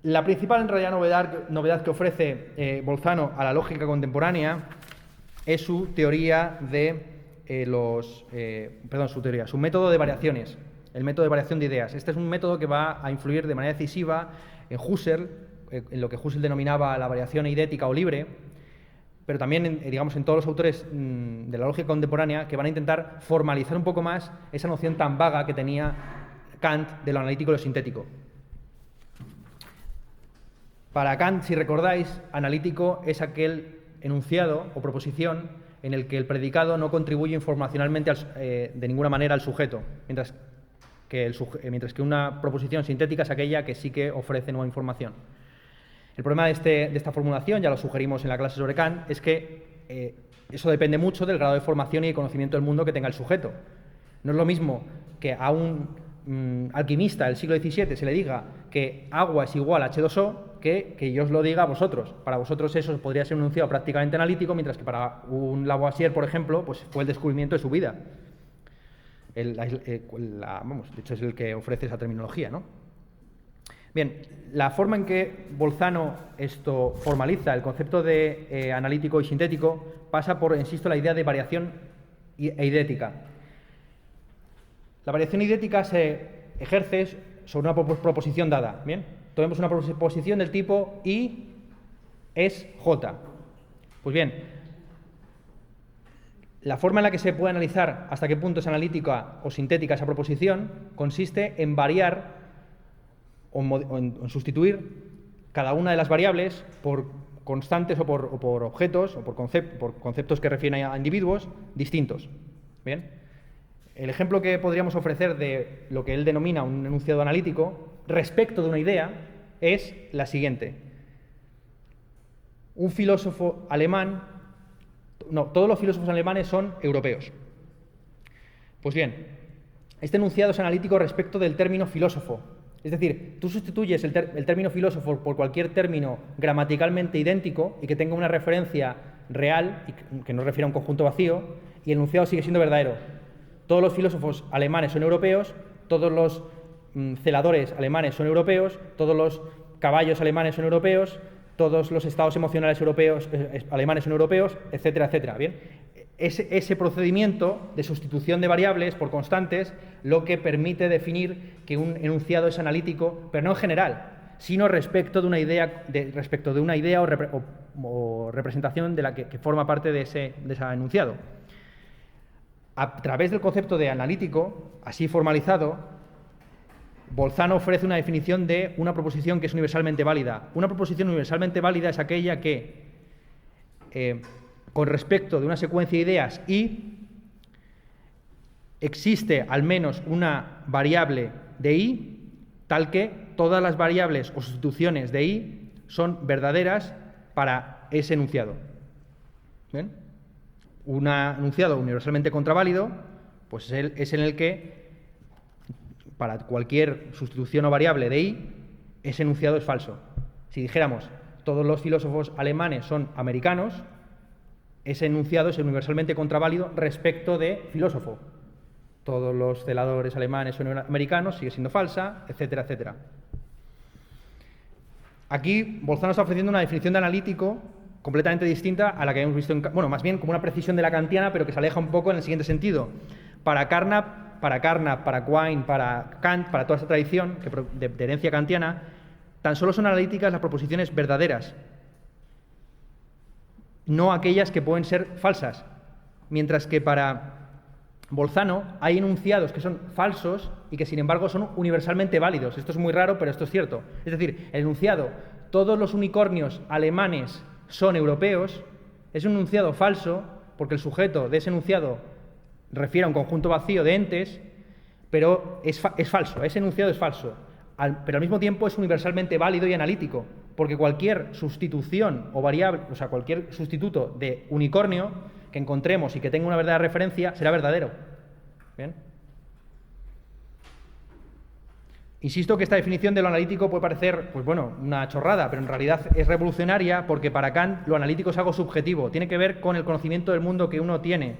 La principal, en realidad, novedad que ofrece Bolzano a la lógica contemporánea es su teoría de su método de variaciones, el método de variación de ideas. Este es un método que va a influir de manera decisiva en Husserl, en lo que Husserl denominaba la variación eidética o libre, pero también en todos los autores de la lógica contemporánea que van a intentar formalizar un poco más esa noción tan vaga que tenía Kant de lo analítico y lo sintético. Para Kant, si recordáis, analítico es aquel enunciado o proposición en el que el predicado no contribuye informacionalmente de ninguna manera al sujeto, mientras que una proposición sintética es aquella que sí que ofrece nueva información. El problema de esta formulación, ya lo sugerimos en la clase sobre Kant, es que eso depende mucho del grado de formación y de conocimiento del mundo que tenga el sujeto. No es lo mismo que a un alquimista del siglo XVII se le diga que agua es igual a H2O que yo os lo diga a vosotros. Para vosotros eso podría ser un enunciado prácticamente analítico, mientras que para un Lavoisier, por ejemplo, pues fue el descubrimiento de su vida. De hecho, es el que ofrece esa terminología, ¿no? Bien, la forma en que Bolzano formaliza el concepto de analítico y sintético pasa por, insisto, la idea de variación eidética. La variación eidética se ejerce sobre una proposición dada. Bien, tomemos una proposición del tipo I es J. Pues bien, la forma en la que se puede analizar hasta qué punto es analítica o sintética esa proposición consiste en variar o en sustituir cada una de las variables por constantes o por objetos o por conceptos que refieren a individuos distintos. Bien. El ejemplo que podríamos ofrecer de lo que él denomina un enunciado analítico respecto de una idea es la siguiente. Un filósofo alemán... No, todos los filósofos alemanes son europeos. Pues bien, este enunciado es analítico respecto del término filósofo. Es decir, tú sustituyes el término filósofo por cualquier término gramaticalmente idéntico y que tenga una referencia real y que no refiera a un conjunto vacío, y el enunciado sigue siendo verdadero. Todos los filósofos alemanes son europeos, todos los celadores alemanes son europeos, todos los caballos alemanes son europeos, todos los estados emocionales europeos, alemanes son europeos, etcétera, etcétera. Bien, ese procedimiento de sustitución de variables por constantes lo que permite definir que un enunciado es analítico, pero no en general, sino respecto de una idea o representación de la que forma parte de ese enunciado. A través del concepto de analítico, así formalizado, Bolzano ofrece una definición de una proposición que es universalmente válida. Una proposición universalmente válida es aquella que, con respecto de una secuencia de ideas I, existe al menos una variable de I, tal que todas las variables o sustituciones de I son verdaderas para ese enunciado. ¿Bien? Un enunciado universalmente contraválido pues es en el que, para cualquier sustitución o variable de I, ese enunciado es falso. Si dijéramos todos los filósofos alemanes son americanos, ese enunciado es universalmente contraválido respecto de filósofo. Todos los celadores alemanes son americanos, sigue siendo falsa, etcétera, etcétera. Aquí Bolzano está ofreciendo una definición de analítico completamente distinta a la que hemos visto más bien como una precisión de la kantiana, pero que se aleja un poco en el siguiente sentido. Para Carnap, para Quine, para Kant, para toda esta tradición de herencia kantiana, tan solo son analíticas las proposiciones verdaderas. no aquellas que pueden ser falsas. Mientras que para Bolzano hay enunciados que son falsos y que sin embargo son universalmente válidos. Esto es muy raro, pero esto es cierto. Es decir, el enunciado, todos los unicornios alemanes son europeos, es un enunciado falso porque el sujeto de ese enunciado refiere a un conjunto vacío de entes, pero es falso, ese enunciado es falso. Pero al mismo tiempo es universalmente válido y analítico, porque cualquier sustitución o variable, o sea, cualquier sustituto de unicornio que encontremos y que tenga una verdadera referencia será verdadero. ¿Bien? Insisto que esta definición de lo analítico puede parecer, pues bueno, una chorrada, pero en realidad es revolucionaria porque para Kant lo analítico es algo subjetivo, tiene que ver con el conocimiento del mundo que uno tiene.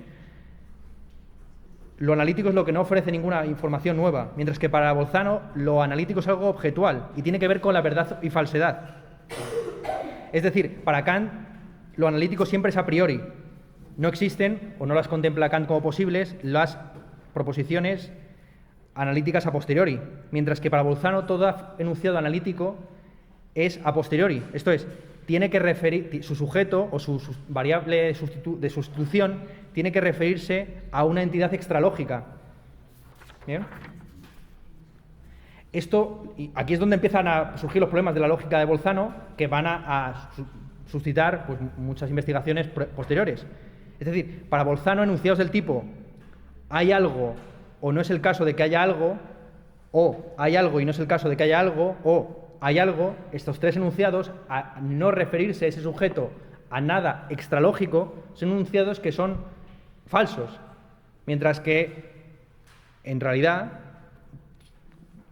Lo analítico es lo que no ofrece ninguna información nueva, mientras que para Bolzano lo analítico es algo objetual y tiene que ver con la verdad y falsedad. Es decir, para Kant lo analítico siempre es a priori. No existen, o no las contempla Kant como posibles, las proposiciones analíticas a posteriori, mientras que para Bolzano todo enunciado analítico es a posteriori. Esto es, tiene que referir, su sujeto o su variable de sustitución tiene que referirse a una entidad extralógica. ¿Bien? Esto, aquí es donde empiezan a surgir los problemas de la lógica de Bolzano, que van a suscitar pues, muchas investigaciones posteriores. Es decir, para Bolzano, enunciados del tipo hay algo o no es el caso de que haya algo, o hay algo y no es el caso de que haya algo, o hay algo, estos tres enunciados, a no referirse ese sujeto a nada extralógico, son enunciados que son falsos, mientras que, en realidad,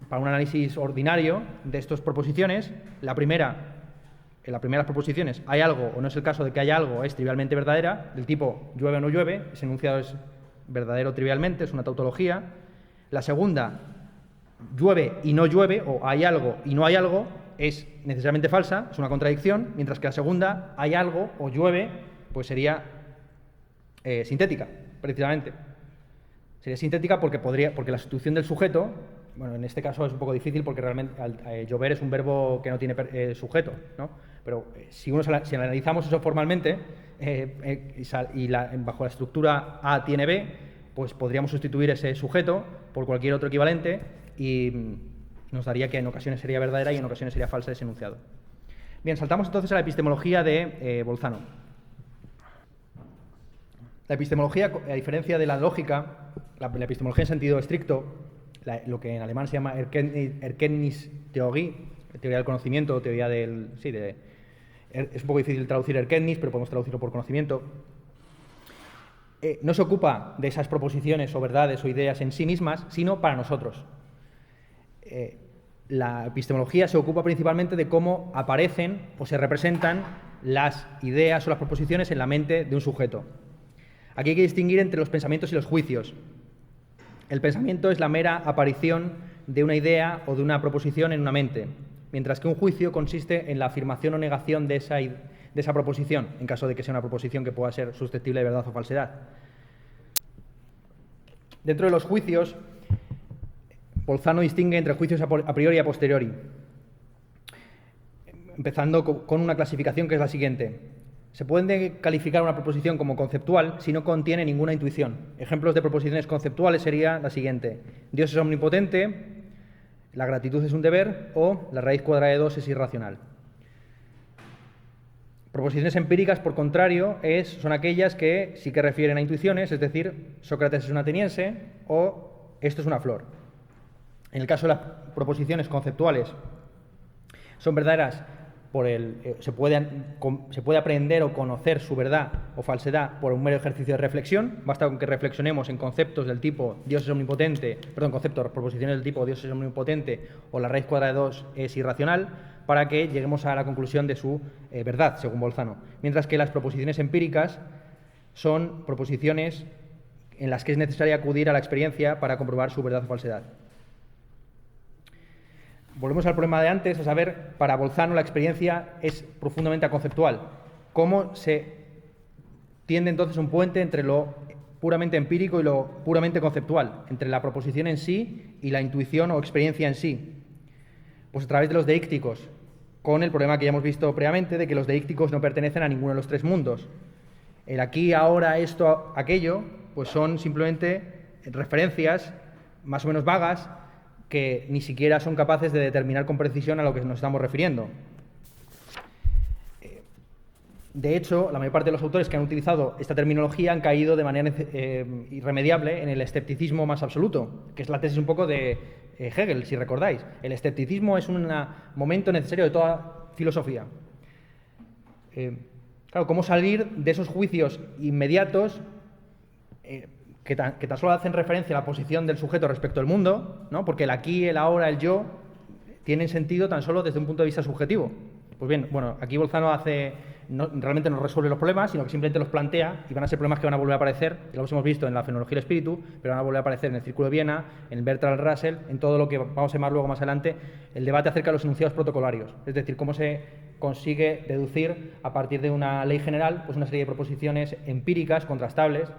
para un análisis ordinario de estas proposiciones, en las primeras proposiciones, hay algo o no es el caso de que haya algo, es trivialmente verdadera, del tipo llueve o no llueve, ese enunciado es verdadero trivialmente, es una tautología. La segunda, llueve y no llueve, o hay algo y no hay algo, es necesariamente falsa, es una contradicción, mientras que la segunda, hay algo o llueve, pues sería sintética, precisamente. Sería sintética porque la sustitución del sujeto, bueno, en este caso es un poco difícil porque realmente llover es un verbo que no tiene sujeto, ¿no? Pero si analizamos eso formalmente bajo la estructura A tiene B, pues podríamos sustituir ese sujeto por cualquier otro equivalente y nos daría que en ocasiones sería verdadera y en ocasiones sería falsa ese enunciado. Bien, saltamos entonces a la epistemología de Bolzano. La epistemología, a diferencia de la lógica, la epistemología en sentido estricto, lo que en alemán se llama Erkenntnistheorie, teoría del conocimiento, teoría del... Sí, es un poco difícil traducir Erkenntnis, pero podemos traducirlo por conocimiento. No se ocupa de esas proposiciones o verdades o ideas en sí mismas, sino para nosotros. La epistemología se ocupa principalmente de cómo aparecen o se representan las ideas o las proposiciones en la mente de un sujeto. Aquí hay que distinguir entre los pensamientos y los juicios. El pensamiento es la mera aparición de una idea o de una proposición en una mente, mientras que un juicio consiste en la afirmación o negación de esa proposición, en caso de que sea una proposición que pueda ser susceptible de verdad o falsedad. Dentro de los juicios, Bolzano distingue entre juicios a priori y a posteriori, empezando con una clasificación que es la siguiente. Se puede calificar una proposición como conceptual si no contiene ninguna intuición. Ejemplos de proposiciones conceptuales sería la siguiente: Dios es omnipotente, la gratitud es un deber o la raíz cuadrada de 2 es irracional. Proposiciones empíricas, por contrario, son aquellas que sí que refieren a intuiciones, es decir, Sócrates es un ateniense o esto es una flor. En el caso de las proposiciones conceptuales, son verdaderas se puede aprender o conocer su verdad o falsedad por un mero ejercicio de reflexión. Basta con que reflexionemos en conceptos del tipo Dios es omnipotente, proposiciones del tipo Dios es omnipotente o la raíz cuadrada de 2 es irracional, para que lleguemos a la conclusión de su verdad, según Bolzano. Mientras que las proposiciones empíricas son proposiciones en las que es necesario acudir a la experiencia para comprobar su verdad o falsedad. Volvemos al problema de antes, a saber, para Bolzano la experiencia es profundamente conceptual. ¿Cómo se tiende entonces un puente entre lo puramente empírico y lo puramente conceptual, entre la proposición en sí y la intuición o experiencia en sí? Pues a través de los deícticos. con el problema que ya hemos visto previamente de que los deícticos no pertenecen a ninguno de los tres mundos. El aquí, ahora, esto, aquello, pues son simplemente referencias más o menos vagas que ni siquiera son capaces de determinar con precisión a lo que nos estamos refiriendo. De hecho, la mayor parte de los autores que han utilizado esta terminología han caído de manera irremediable en el escepticismo más absoluto, que es la tesis un poco de Hegel, si recordáis. El escepticismo es un momento necesario de toda filosofía. Claro, ¿cómo salir de esos juicios inmediatos que tan solo hacen referencia a la posición del sujeto respecto al mundo, ¿no? Porque el aquí, el ahora, el yo tienen sentido tan solo desde un punto de vista subjetivo? Pues bien, bueno, aquí Bolzano realmente no resuelve los problemas, sino que simplemente los plantea, y van a ser problemas que van a volver a aparecer, ya los hemos visto en la fenomenología del espíritu, pero van a volver a aparecer en el Círculo de Viena, en Bertrand Russell, en todo lo que vamos a llamar luego más adelante el debate acerca de los enunciados protocolarios, es decir, cómo se consigue deducir a partir de una ley general pues una serie de proposiciones empíricas, contrastables,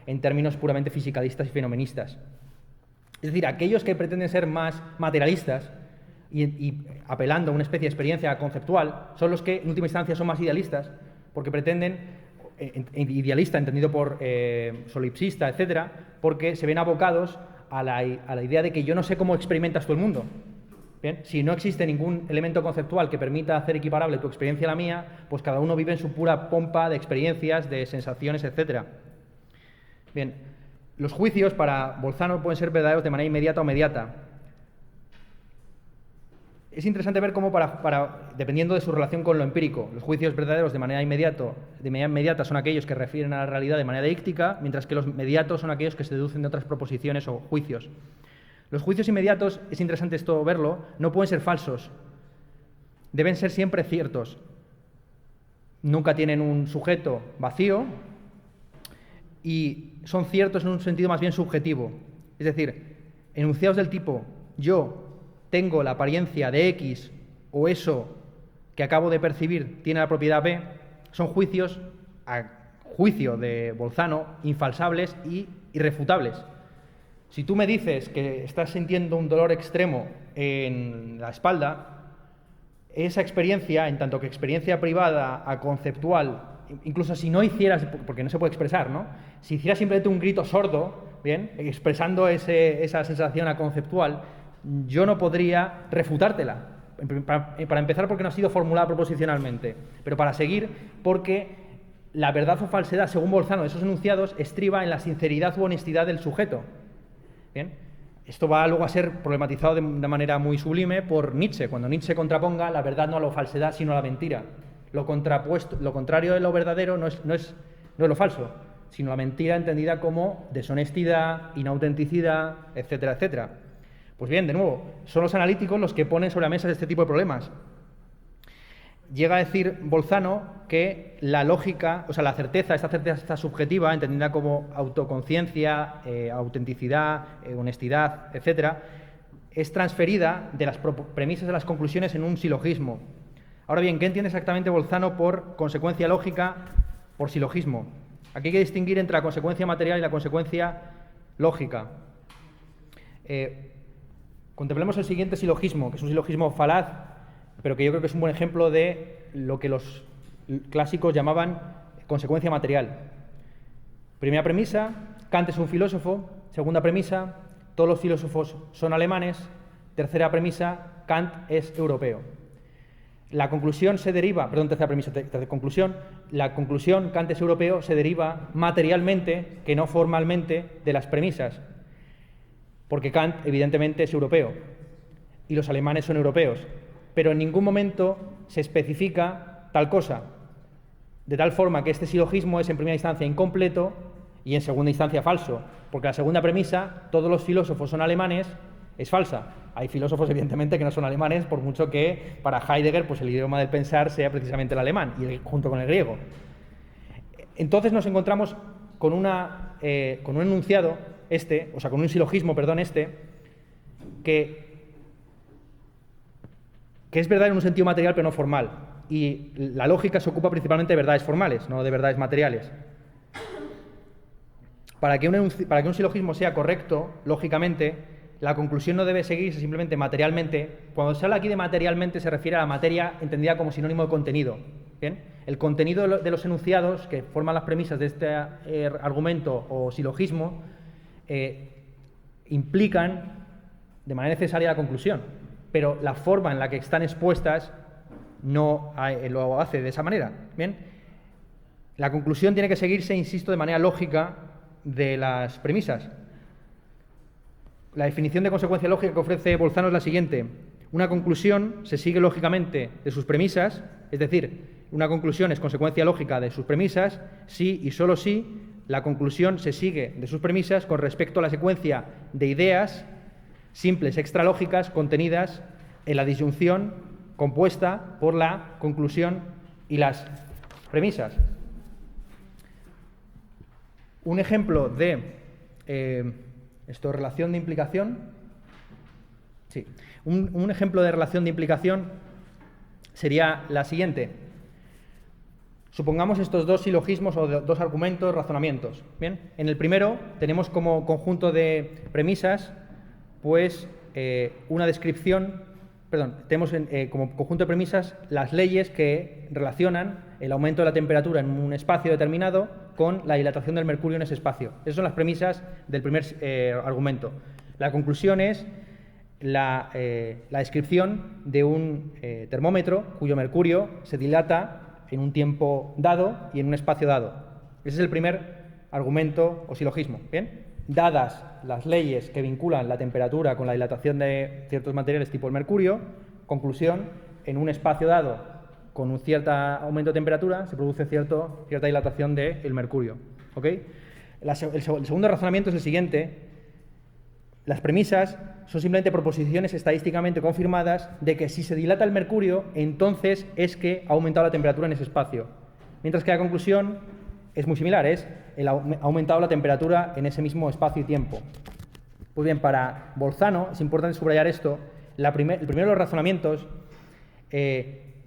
en términos puramente fisicalistas y fenomenistas. Es decir, aquellos que pretenden ser más materialistas y apelando a una especie de experiencia conceptual, son los que en última instancia son más idealistas, porque pretenden, idealista entendido por solipsista, etcétera, porque se ven abocados a la idea de que yo no sé cómo experimentas tú el mundo. Bien, si no existe ningún elemento conceptual que permita hacer equiparable tu experiencia a la mía, pues cada uno vive en su pura pompa de experiencias, de sensaciones, etcétera. Bien, los juicios para Bolzano pueden ser verdaderos de manera inmediata o mediata. Es interesante ver cómo, dependiendo de su relación con lo empírico, los juicios verdaderos de manera inmediata son aquellos que refieren a la realidad de manera deíctica, mientras que los mediatos son aquellos que se deducen de otras proposiciones o juicios. Los juicios inmediatos, es interesante esto verlo, no pueden ser falsos, deben ser siempre ciertos. Nunca tienen un sujeto vacío y son ciertos en un sentido más bien subjetivo. Es decir, enunciados del tipo yo tengo la apariencia de X o eso que acabo de percibir tiene la propiedad B, son juicios, a juicio de Bolzano, infalsables y irrefutables. Si tú me dices que estás sintiendo un dolor extremo en la espalda, esa experiencia, en tanto que experiencia privada a conceptual, incluso si no hicieras, porque no se puede expresar, ¿no? Si hicieras simplemente un grito sordo, bien, expresando esa sensación a conceptual, yo no podría refutártela. Para empezar, porque no ha sido formulada proposicionalmente, pero para seguir, porque la verdad o falsedad, según Bolzano, de esos enunciados estriba en la sinceridad u honestidad del sujeto. Bien, esto va luego a ser problematizado de manera muy sublime por Nietzsche, cuando Nietzsche contraponga la verdad no a la falsedad, sino a la mentira. Lo contrario de lo verdadero no es lo falso, sino la mentira entendida como deshonestidad, inautenticidad, etcétera, etcétera. Pues bien, de nuevo, son los analíticos los que ponen sobre la mesa este tipo de problemas. Llega a decir Bolzano que la lógica, o sea, esta certeza subjetiva, entendida como autoconciencia, autenticidad, honestidad, etcétera, es transferida de las premisas de las conclusiones en un silogismo. Ahora bien, ¿qué entiende exactamente Bolzano por consecuencia lógica, por silogismo? Aquí hay que distinguir entre la consecuencia material y la consecuencia lógica. Contemplemos el siguiente silogismo, que es un silogismo falaz, pero que yo creo que es un buen ejemplo de lo que los clásicos llamaban consecuencia material. Primera premisa, Kant es un filósofo. Segunda premisa, todos los filósofos son alemanes. Tercera premisa, Kant es europeo. La conclusión se deriva, perdón, tercera premisa, conclusión, la conclusión Kant es europeo se deriva materialmente, que no formalmente, de las premisas. Porque Kant, evidentemente, es europeo y los alemanes son europeos, pero en ningún momento se especifica tal cosa, de tal forma que este silogismo es en primera instancia incompleto y en segunda instancia falso, porque la segunda premisa, todos los filósofos son alemanes, es falsa. Hay filósofos, evidentemente, que no son alemanes, por mucho que para Heidegger pues el idioma del pensar sea precisamente el alemán, junto con el griego. Entonces nos encontramos con un enunciado, con un silogismo, que es verdad en un sentido material pero no formal. Y la lógica se ocupa principalmente de verdades formales, no de verdades materiales. Para que un silogismo sea correcto, lógicamente, la conclusión no debe seguirse simplemente materialmente. Cuando se habla aquí de materialmente se refiere a la materia entendida como sinónimo de contenido. ¿Bien? El contenido de los enunciados que forman las premisas de este argumento o silogismo implican de manera necesaria la conclusión, pero la forma en la que están expuestas no lo hace de esa manera. ¿Bien? La conclusión tiene que seguirse, insisto, de manera lógica de las premisas. La definición de consecuencia lógica que ofrece Bolzano es la siguiente. Una conclusión se sigue lógicamente de sus premisas, es decir, una conclusión es consecuencia lógica de sus premisas si y solo si la conclusión se sigue de sus premisas con respecto a la secuencia de ideas simples extralógicas contenidas en la disyunción compuesta por la conclusión y las premisas. Un ejemplo de relación de implicación. Sí. Un ejemplo de relación de implicación sería la siguiente. Supongamos estos dos silogismos o dos argumentos, razonamientos. Bien, en el primero tenemos como conjunto de premisas, pues una descripción, tenemos como conjunto de premisas las leyes que relacionan el aumento de la temperatura en un espacio determinado con la dilatación del mercurio en ese espacio. Esas son las premisas del primer argumento. La conclusión es la descripción de un termómetro cuyo mercurio se dilata en un tiempo dado y en un espacio dado. Ese es el primer argumento o silogismo. ¿Bien? Dadas las leyes que vinculan la temperatura con la dilatación de ciertos materiales tipo el mercurio, conclusión, en un espacio dado con un cierto aumento de temperatura se produce cierta dilatación del mercurio. ¿Ok? El segundo razonamiento es el siguiente. Las premisas son simplemente proposiciones estadísticamente confirmadas de que si se dilata el mercurio, entonces es que ha aumentado la temperatura en ese espacio. Mientras que la conclusión es muy similar, ha aumentado la temperatura en ese mismo espacio y tiempo. Pues bien, para Bolzano es importante subrayar esto. El primero de los razonamientos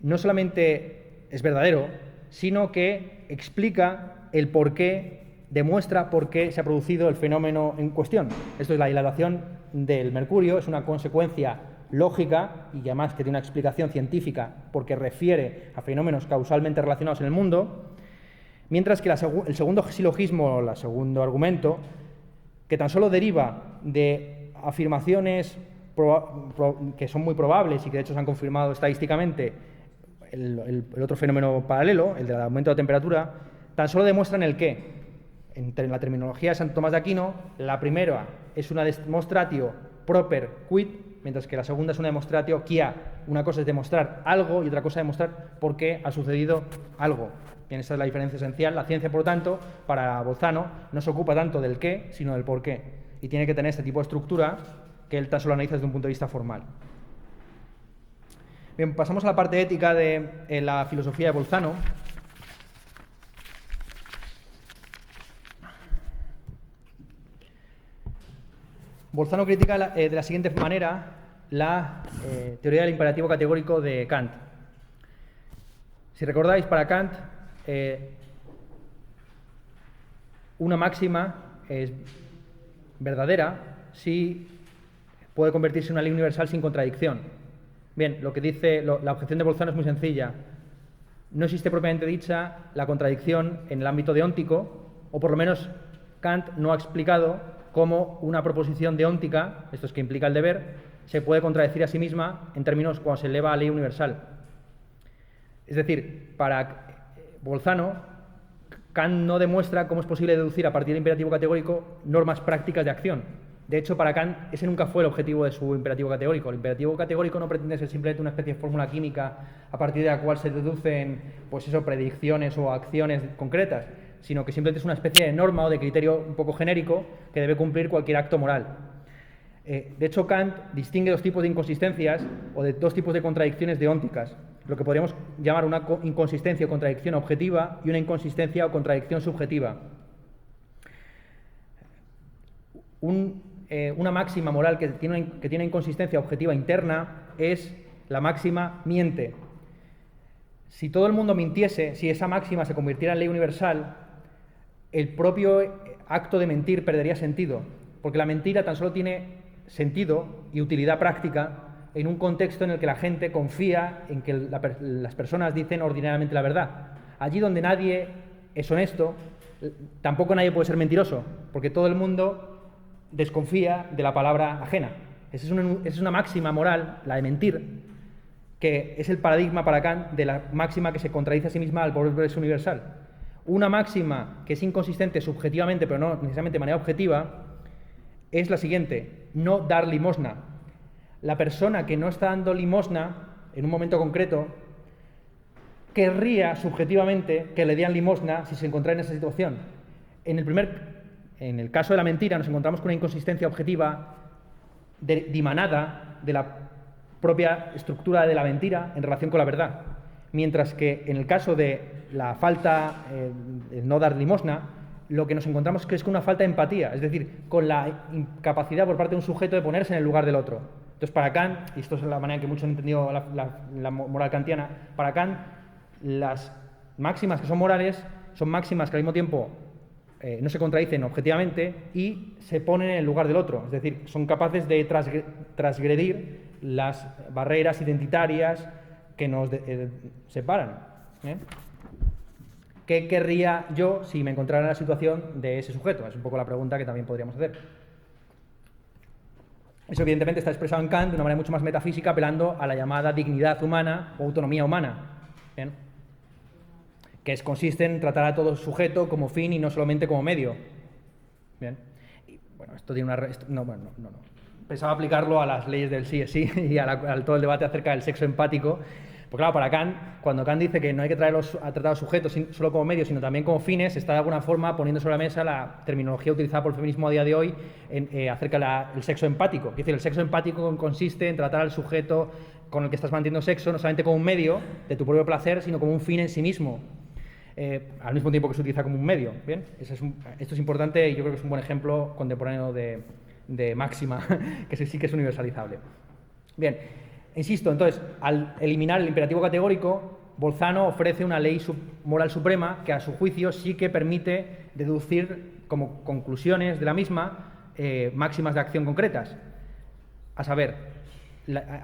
no solamente es verdadero, sino que explica el porqué, demuestra por qué se ha producido el fenómeno en cuestión. Esto es la dilatación del mercurio, es una consecuencia lógica y además que tiene una explicación científica porque refiere a fenómenos causalmente relacionados en el mundo, mientras que el segundo silogismo, o el segundo argumento, que tan solo deriva de afirmaciones que son muy probables y que de hecho se han confirmado estadísticamente, el otro fenómeno paralelo, el del aumento de la temperatura, tan solo demuestran el qué. En la terminología de Santo Tomás de Aquino, la primera es una demonstratio proper quid, mientras que la segunda es una demonstratio quia. Una cosa es demostrar algo y otra cosa es demostrar por qué ha sucedido algo. Bien, esa es la diferencia esencial. La ciencia, por lo tanto, para Bolzano, no se ocupa tanto del qué, sino del por qué. Y tiene que tener este tipo de estructura que él tan solo analiza desde un punto de vista formal. Bien, pasamos a la parte ética de la filosofía de Bolzano. Bolzano critica de la siguiente manera la teoría del imperativo categórico de Kant. Si recordáis, para Kant, una máxima es verdadera si puede convertirse en una ley universal sin contradicción. Bien, lo que dice la objeción de Bolzano es muy sencilla. No existe propiamente dicha la contradicción en el ámbito deóntico, o por lo menos Kant no ha explicado cómo una proposición deóntica, esto es que implica el deber, se puede contradecir a sí misma en términos cuando se eleva a ley universal. Es decir, para Bolzano, Kant no demuestra cómo es posible deducir a partir del imperativo categórico normas prácticas de acción. De hecho, para Kant ese nunca fue el objetivo de su imperativo categórico. El imperativo categórico no pretende ser simplemente una especie de fórmula química a partir de la cual se deducen predicciones o acciones concretas, sino que simplemente es una especie de norma o de criterio un poco genérico que debe cumplir cualquier acto moral. De hecho, Kant distingue dos tipos de inconsistencias o de dos tipos de contradicciones deónticas, lo que podríamos llamar una inconsistencia o contradicción objetiva y una inconsistencia o contradicción subjetiva. Una máxima moral que tiene inconsistencia objetiva interna es la máxima miente. Si todo el mundo mintiese, si esa máxima se convirtiera en ley universal, el propio acto de mentir perdería sentido, porque la mentira tan solo tiene sentido y utilidad práctica en un contexto en el que la gente confía en que las personas dicen ordinariamente la verdad. Allí donde nadie es honesto, tampoco nadie puede ser mentiroso, porque todo el mundo desconfía de la palabra ajena. Esa es una máxima moral, la de mentir, que es el paradigma para Kant de la máxima que se contradice a sí misma al volverse universal. Una máxima que es inconsistente subjetivamente, pero no necesariamente de manera objetiva, es la siguiente: no dar limosna. La persona que no está dando limosna en un momento concreto querría subjetivamente que le dieran limosna si se encontrara en esa situación. En el caso de la mentira nos encontramos con una inconsistencia objetiva dimanada de la propia estructura de la mentira en relación con la verdad. Mientras que en el caso de la falta, de no dar limosna, lo que nos encontramos es con una falta de empatía, es decir, con la incapacidad por parte de un sujeto de ponerse en el lugar del otro. Entonces, para Kant, y esto es la manera en que muchos han entendido la moral kantiana, para Kant, las máximas que son morales son máximas que al mismo tiempo no se contradicen objetivamente y se ponen en el lugar del otro, es decir, son capaces de transgredir las barreras identitarias que nos separan. ¿Qué querría yo si me encontrara en la situación de ese sujeto? Es un poco la pregunta que también podríamos hacer. Eso evidentemente está expresado en Kant de una manera mucho más metafísica, apelando a la llamada dignidad humana o autonomía humana, ¿bien? Que consiste en tratar a todo sujeto como fin y no solamente como medio. Bien. Y, bueno, esto tiene una... No. Pensaba aplicarlo a las leyes del sí es sí y a todo el debate acerca del sexo empático. Porque claro, para Kant, cuando Kant dice que no hay que tratar a los sujetos solo como medios, sino también como fines, está de alguna forma poniendo sobre la mesa la terminología utilizada por el feminismo a día de hoy acerca del sexo empático. Es decir, el sexo empático consiste en tratar al sujeto con el que estás manteniendo sexo no solamente como un medio de tu propio placer, sino como un fin en sí mismo, al mismo tiempo que se utiliza como un medio. ¿Bien? Esto es importante y yo creo que es un buen ejemplo contemporáneo de máxima que sí que es universalizable. Bien. Insisto, entonces, al eliminar el imperativo categórico, Bolzano ofrece una ley moral suprema que, a su juicio, sí que permite deducir como conclusiones de la misma máximas de acción concretas. A saber,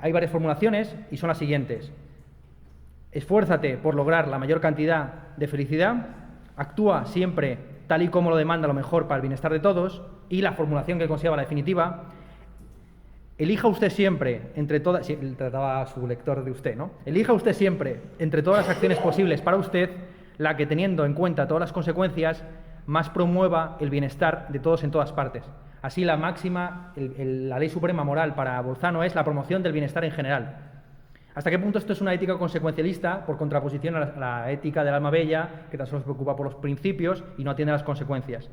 hay varias formulaciones y son las siguientes. Esfuérzate por lograr la mayor cantidad de felicidad, actúa siempre tal y como lo demanda lo mejor para el bienestar de todos, y la formulación que conserva la definitiva: elija usted siempre, entre todas... Sí, trataba a su lector de usted, ¿no? Elija usted siempre, entre todas las acciones posibles para usted, la que, teniendo en cuenta todas las consecuencias, más promueva el bienestar de todos en todas partes. Así, la máxima, la ley suprema moral para Bolzano es la promoción del bienestar en general. ¿Hasta qué punto esto es una ética consecuencialista, por contraposición a la ética del alma bella, que tan solo se preocupa por los principios y no atiende a las consecuencias?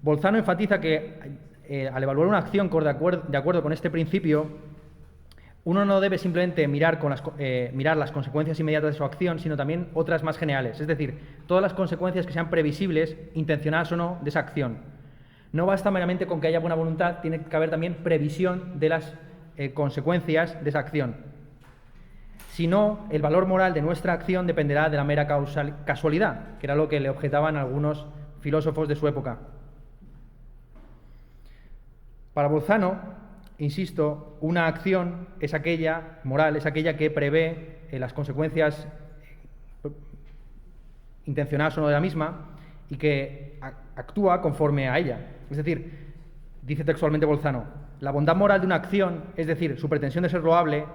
Bolzano enfatiza que al evaluar una acción de acuerdo con este principio, uno no debe simplemente mirar las consecuencias inmediatas de su acción, sino también otras más generales, es decir, todas las consecuencias que sean previsibles, intencionadas o no, de esa acción. No basta meramente con que haya buena voluntad, tiene que haber también previsión de las consecuencias de esa acción. Si no, el valor moral de nuestra acción dependerá de la mera casualidad, que era lo que le objetaban algunos filósofos de su época. Para Bolzano, insisto, una acción es aquella moral, es aquella que prevé las consecuencias intencionadas o no de la misma y que actúa conforme a ella. Es decir, dice textualmente Bolzano, la bondad moral de una acción, es decir, su pretensión de ser loable,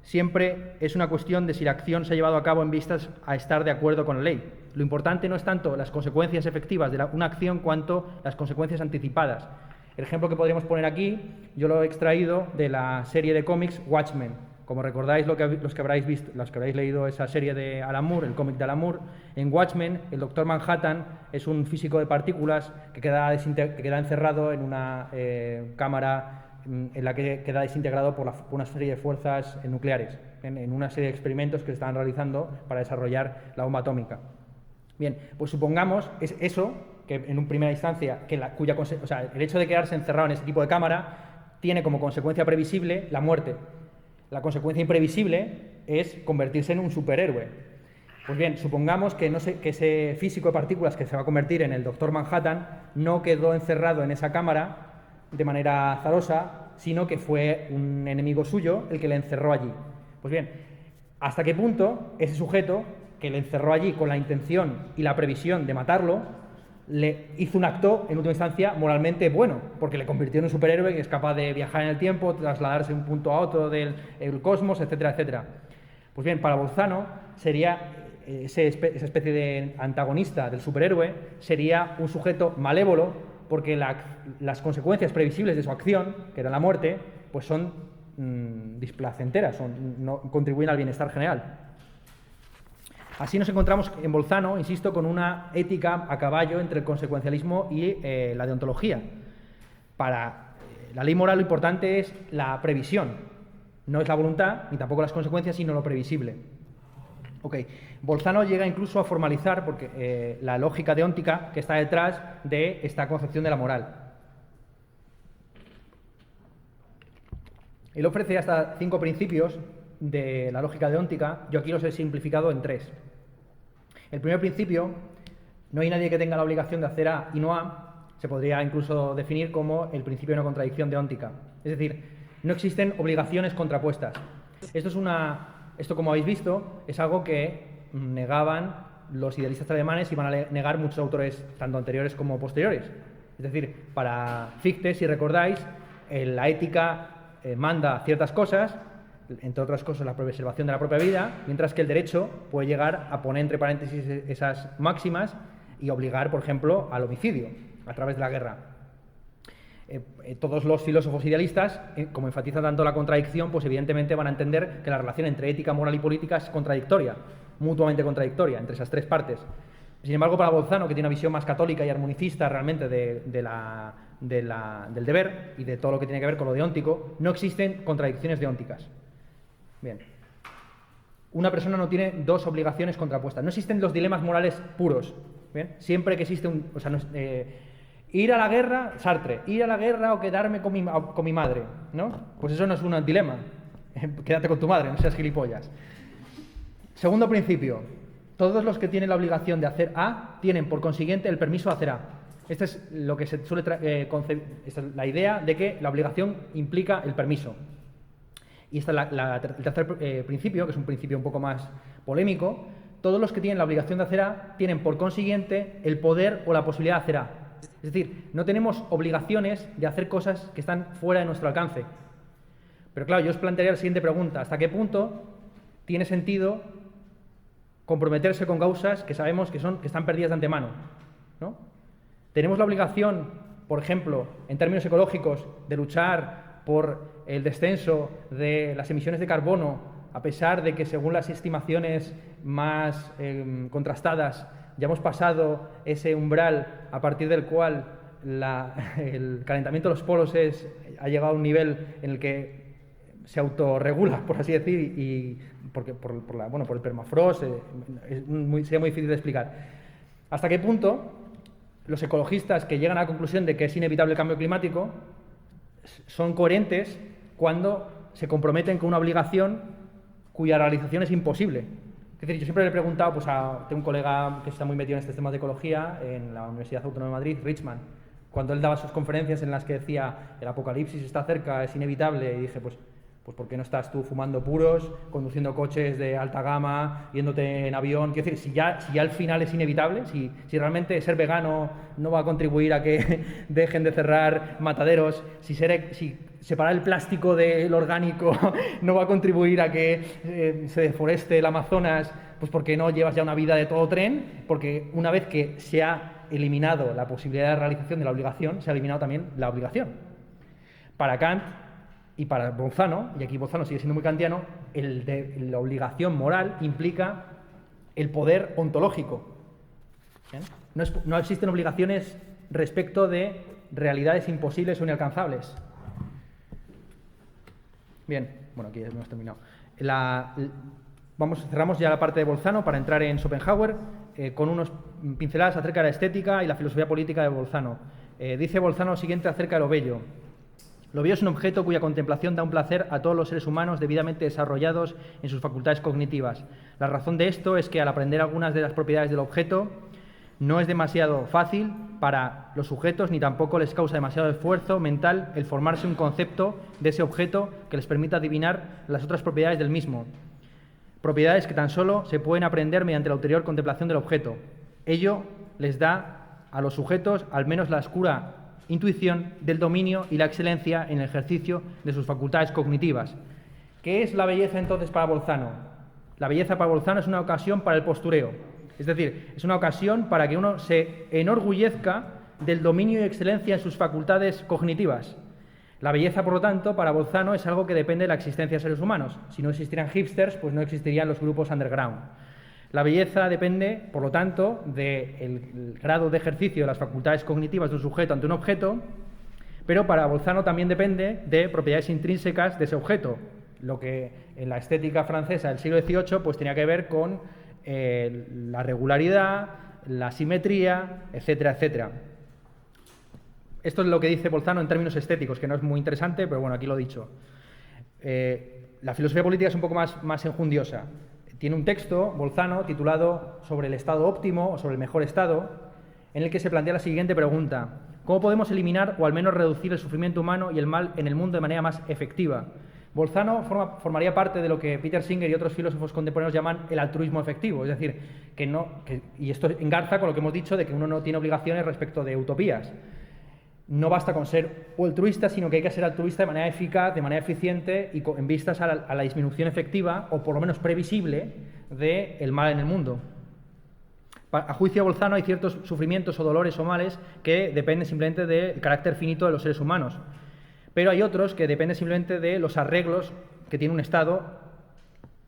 siempre es una cuestión de si la acción se ha llevado a cabo en vistas a estar de acuerdo con la ley. Lo importante no es tanto las consecuencias efectivas de una acción cuanto las consecuencias anticipadas. El ejemplo que podríamos poner aquí, yo lo he extraído de la serie de cómics Watchmen. Como recordáis, los que habréis leído esa serie de Alan Moore, el cómic de Alan Moore, en Watchmen, el Doctor Manhattan es un físico de partículas que queda encerrado en una cámara en la que queda desintegrado por una serie de fuerzas nucleares, en una serie de experimentos que se estaban realizando para desarrollar la bomba atómica. Bien, pues supongamos eso, que en una primera instancia, el hecho de quedarse encerrado en ese tipo de cámara tiene como consecuencia previsible la muerte. La consecuencia imprevisible es convertirse en un superhéroe. Pues bien, supongamos que ese físico de partículas que se va a convertir en el Doctor Manhattan no quedó encerrado en esa cámara de manera azarosa, sino que fue un enemigo suyo el que le encerró allí. Pues bien, ¿hasta qué punto ese sujeto que le encerró allí con la intención y la previsión de matarlo, le hizo un acto, en última instancia, moralmente bueno, porque le convirtió en un superhéroe que es capaz de viajar en el tiempo, trasladarse de un punto a otro del cosmos, etcétera, etcétera? Pues bien, para Bolzano sería esa especie de antagonista del superhéroe, sería un sujeto malévolo, porque las consecuencias previsibles de su acción, que era la muerte, pues son displacenteras, no contribuyen al bienestar general. Así nos encontramos en Bolzano, insisto, con una ética a caballo entre el consecuencialismo y la deontología. Para la ley moral lo importante es la previsión, no es la voluntad ni tampoco las consecuencias, sino lo previsible. Bolzano llega incluso a formalizar porque, la lógica deóntica que está detrás de esta concepción de la moral. Él ofrece hasta 5 principios de la lógica deóntica. Yo aquí los he simplificado en 3. El primer principio: no hay nadie que tenga la obligación de hacer A y no A. Se podría incluso definir como el principio de no contradicción deóntica. Es decir, no existen obligaciones contrapuestas. Esto, como habéis visto, es algo que negaban los idealistas alemanes y van a negar muchos autores, tanto anteriores como posteriores. Es decir, para Fichte, si recordáis, la ética manda ciertas cosas, entre otras cosas la preservación de la propia vida, mientras que el derecho puede llegar a poner entre paréntesis esas máximas y obligar, por ejemplo, al homicidio a través de la guerra. Todos los filósofos idealistas, como enfatizan tanto la contradicción, pues evidentemente van a entender que la relación entre ética, moral y política es contradictoria, mutuamente contradictoria, entre esas 3 partes. Sin embargo, para Bolzano, que tiene una visión más católica y armonicista realmente del deber y de todo lo que tiene que ver con lo deóntico, no existen contradicciones deónticas. Bien. Una persona no tiene 2 obligaciones contrapuestas. No existen los dilemas morales puros. Bien. Siempre que existe un... ir a la guerra, Sartre, ir a la guerra o quedarme con mi madre, ¿no? Pues eso no es un dilema. Quédate con tu madre, no seas gilipollas. Segundo principio: todos los que tienen la obligación de hacer A tienen, por consiguiente, el permiso de hacer A. Esta es lo que se suele esta es la idea de que la obligación implica el permiso. Y esta es el tercer principio, que es un principio un poco más polémico: todos los que tienen la obligación de hacer A tienen, por consiguiente, el poder o la posibilidad de hacer A. Es decir, no tenemos obligaciones de hacer cosas que están fuera de nuestro alcance. Pero claro, yo os plantearía la siguiente pregunta: ¿hasta qué punto tiene sentido comprometerse con causas que sabemos que están perdidas de antemano, ¿no? Tenemos la obligación, por ejemplo, en términos ecológicos, de luchar por el descenso de las emisiones de carbono, a pesar de que, según las estimaciones más contrastadas, ya hemos pasado ese umbral a partir del cual el calentamiento de los polos ha llegado a un nivel en el que se autorregula, por así decir, y por el permafrost, sería muy difícil de explicar. ¿Hasta qué punto los ecologistas que llegan a la conclusión de que es inevitable el cambio climático son coherentes cuando se comprometen con una obligación cuya realización es imposible? Es decir, yo siempre le he preguntado, tengo un colega que está muy metido en este tema de ecología en la Universidad Autónoma de Madrid, Richman, cuando él daba sus conferencias en las que decía el apocalipsis está cerca, es inevitable, y dije, pues ¿por qué no estás tú fumando puros, conduciendo coches de alta gama, yéndote en avión? Quiero decir, si ya al final es inevitable, si realmente ser vegano no va a contribuir a que dejen de cerrar mataderos, si separar el plástico del orgánico no va a contribuir a que se deforeste el Amazonas, pues ¿por qué no llevas ya una vida de todo tren? Porque una vez que se ha eliminado la posibilidad de realización de la obligación, se ha eliminado también la obligación. Para Kant y para Bolzano, y aquí Bolzano sigue siendo muy kantiano, la obligación moral implica el poder ontológico. ¿Bien? No existen obligaciones respecto de realidades imposibles o inalcanzables. Bien, bueno, aquí hemos terminado. Cerramos ya la parte de Bolzano para entrar en Schopenhauer con unos pinceladas acerca de la estética y la filosofía política de Bolzano. Dice Bolzano lo siguiente acerca de lo bello: lo bello es un objeto cuya contemplación da un placer a todos los seres humanos debidamente desarrollados en sus facultades cognitivas. La razón de esto es que, al aprender algunas de las propiedades del objeto, No es demasiado fácil para los sujetos ni tampoco les causa demasiado esfuerzo mental el formarse un concepto de ese objeto que les permita adivinar las otras propiedades del mismo. Propiedades que tan solo se pueden aprender mediante la ulterior contemplación del objeto. Ello les da a los sujetos al menos la oscura intuición del dominio y la excelencia en el ejercicio de sus facultades cognitivas. ¿Qué es la belleza entonces para Bolzano? La belleza para Bolzano es una ocasión para el postureo, es decir, es una ocasión para que uno se enorgullezca del dominio y excelencia en sus facultades cognitivas. La belleza, por lo tanto, para Bolzano es algo que depende de la existencia de seres humanos. Si no existieran hipsters, pues no existirían los grupos underground. La belleza depende, por lo tanto, del grado de ejercicio de las facultades cognitivas de un sujeto ante un objeto, pero para Bolzano también depende de propiedades intrínsecas de ese objeto, lo que en la estética francesa del siglo XVIII pues tenía que ver con la regularidad, la simetría, etcétera, etcétera. Esto es lo que dice Bolzano en términos estéticos, que no es muy interesante, pero bueno, aquí lo he dicho. La filosofía política es un poco más enjundiosa. Tiene un texto, Bolzano, titulado Sobre el estado óptimo o sobre el mejor estado, en el que se plantea la siguiente pregunta: ¿cómo podemos eliminar o al menos reducir el sufrimiento humano y el mal en el mundo de manera más efectiva? Bolzano formaría parte de lo que Peter Singer y otros filósofos contemporáneos llaman el altruismo efectivo, es decir, y esto engarza con lo que hemos dicho de que uno no tiene obligaciones respecto de utopías. No basta con ser altruista, sino que hay que ser altruista de manera eficaz, de manera eficiente y en vistas a la disminución efectiva, o por lo menos previsible, del mal en el mundo. A juicio de Bolzano hay ciertos sufrimientos o dolores o males que dependen simplemente del carácter finito de los seres humanos, pero hay otros que dependen simplemente de los arreglos que tiene un Estado.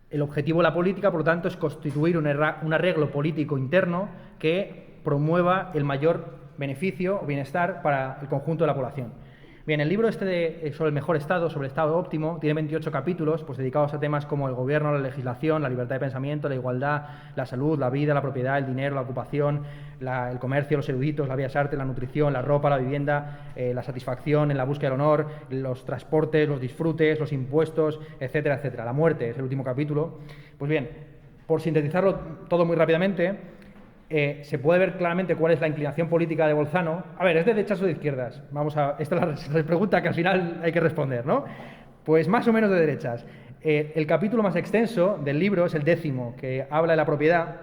El objetivo de la política, por lo tanto, es constituir un arreglo político interno que promueva el mayor beneficio o bienestar para el conjunto de la población. Bien, el libro sobre el mejor estado, sobre el estado óptimo, tiene 28 capítulos pues, dedicados a temas como el gobierno, la legislación, la libertad de pensamiento, la igualdad, la salud, la vida, la propiedad, el dinero, la ocupación, el comercio, los eruditos, las bellas artes, la nutrición, la ropa, la vivienda, la satisfacción en la búsqueda del honor, los transportes, los disfrutes, los impuestos, etcétera, etcétera. La muerte es el último capítulo. Pues bien, por sintetizarlo todo muy rápidamente, se puede ver claramente cuál es la inclinación política de Bolzano. A ver, ¿es de derechas o de izquierdas? Esta es la pregunta que al final hay que responder, ¿no? Pues más o menos de derechas. El capítulo más extenso del libro es el 10º, que habla de la propiedad,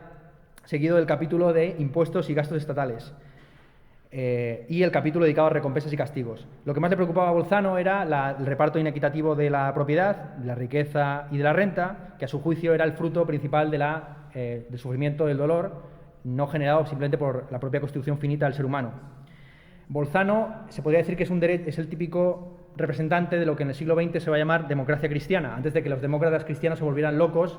seguido del capítulo de impuestos y gastos estatales, y el capítulo dedicado a recompensas y castigos. Lo que más le preocupaba a Bolzano era el reparto inequitativo de la propiedad, de la riqueza y de la renta, que a su juicio era el fruto principal del sufrimiento, del dolor, no generado simplemente por la propia constitución finita del ser humano. Bolzano se podría decir que es el típico representante de lo que en el siglo XX se va a llamar democracia cristiana, antes de que los demócratas cristianos se volvieran locos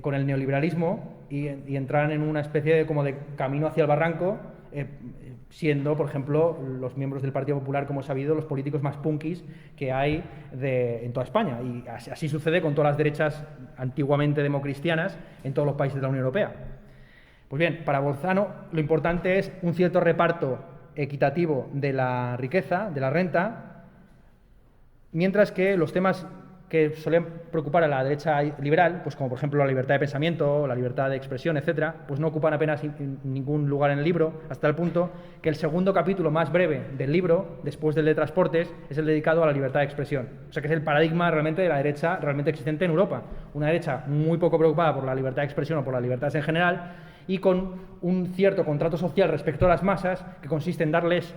con el neoliberalismo y entraran en una especie de camino hacia el barranco, siendo, por ejemplo, los miembros del Partido Popular, como es sabido, los políticos más punkis que hay en toda España. Y así sucede con todas las derechas antiguamente democristianas en todos los países de la Unión Europea. Pues bien, para Bolzano lo importante es un cierto reparto equitativo de la riqueza, de la renta, mientras que los temas que solían preocupar a la derecha liberal, pues como por ejemplo la libertad de pensamiento, la libertad de expresión, etcétera, pues no ocupan apenas ningún lugar en el libro, hasta el punto que el segundo capítulo más breve del libro, después del de transportes, es el dedicado a la libertad de expresión. O sea que es el paradigma realmente de la derecha realmente existente en Europa. Una derecha muy poco preocupada por la libertad de expresión o por las libertades en general, y con un cierto contrato social respecto a las masas que consiste en darles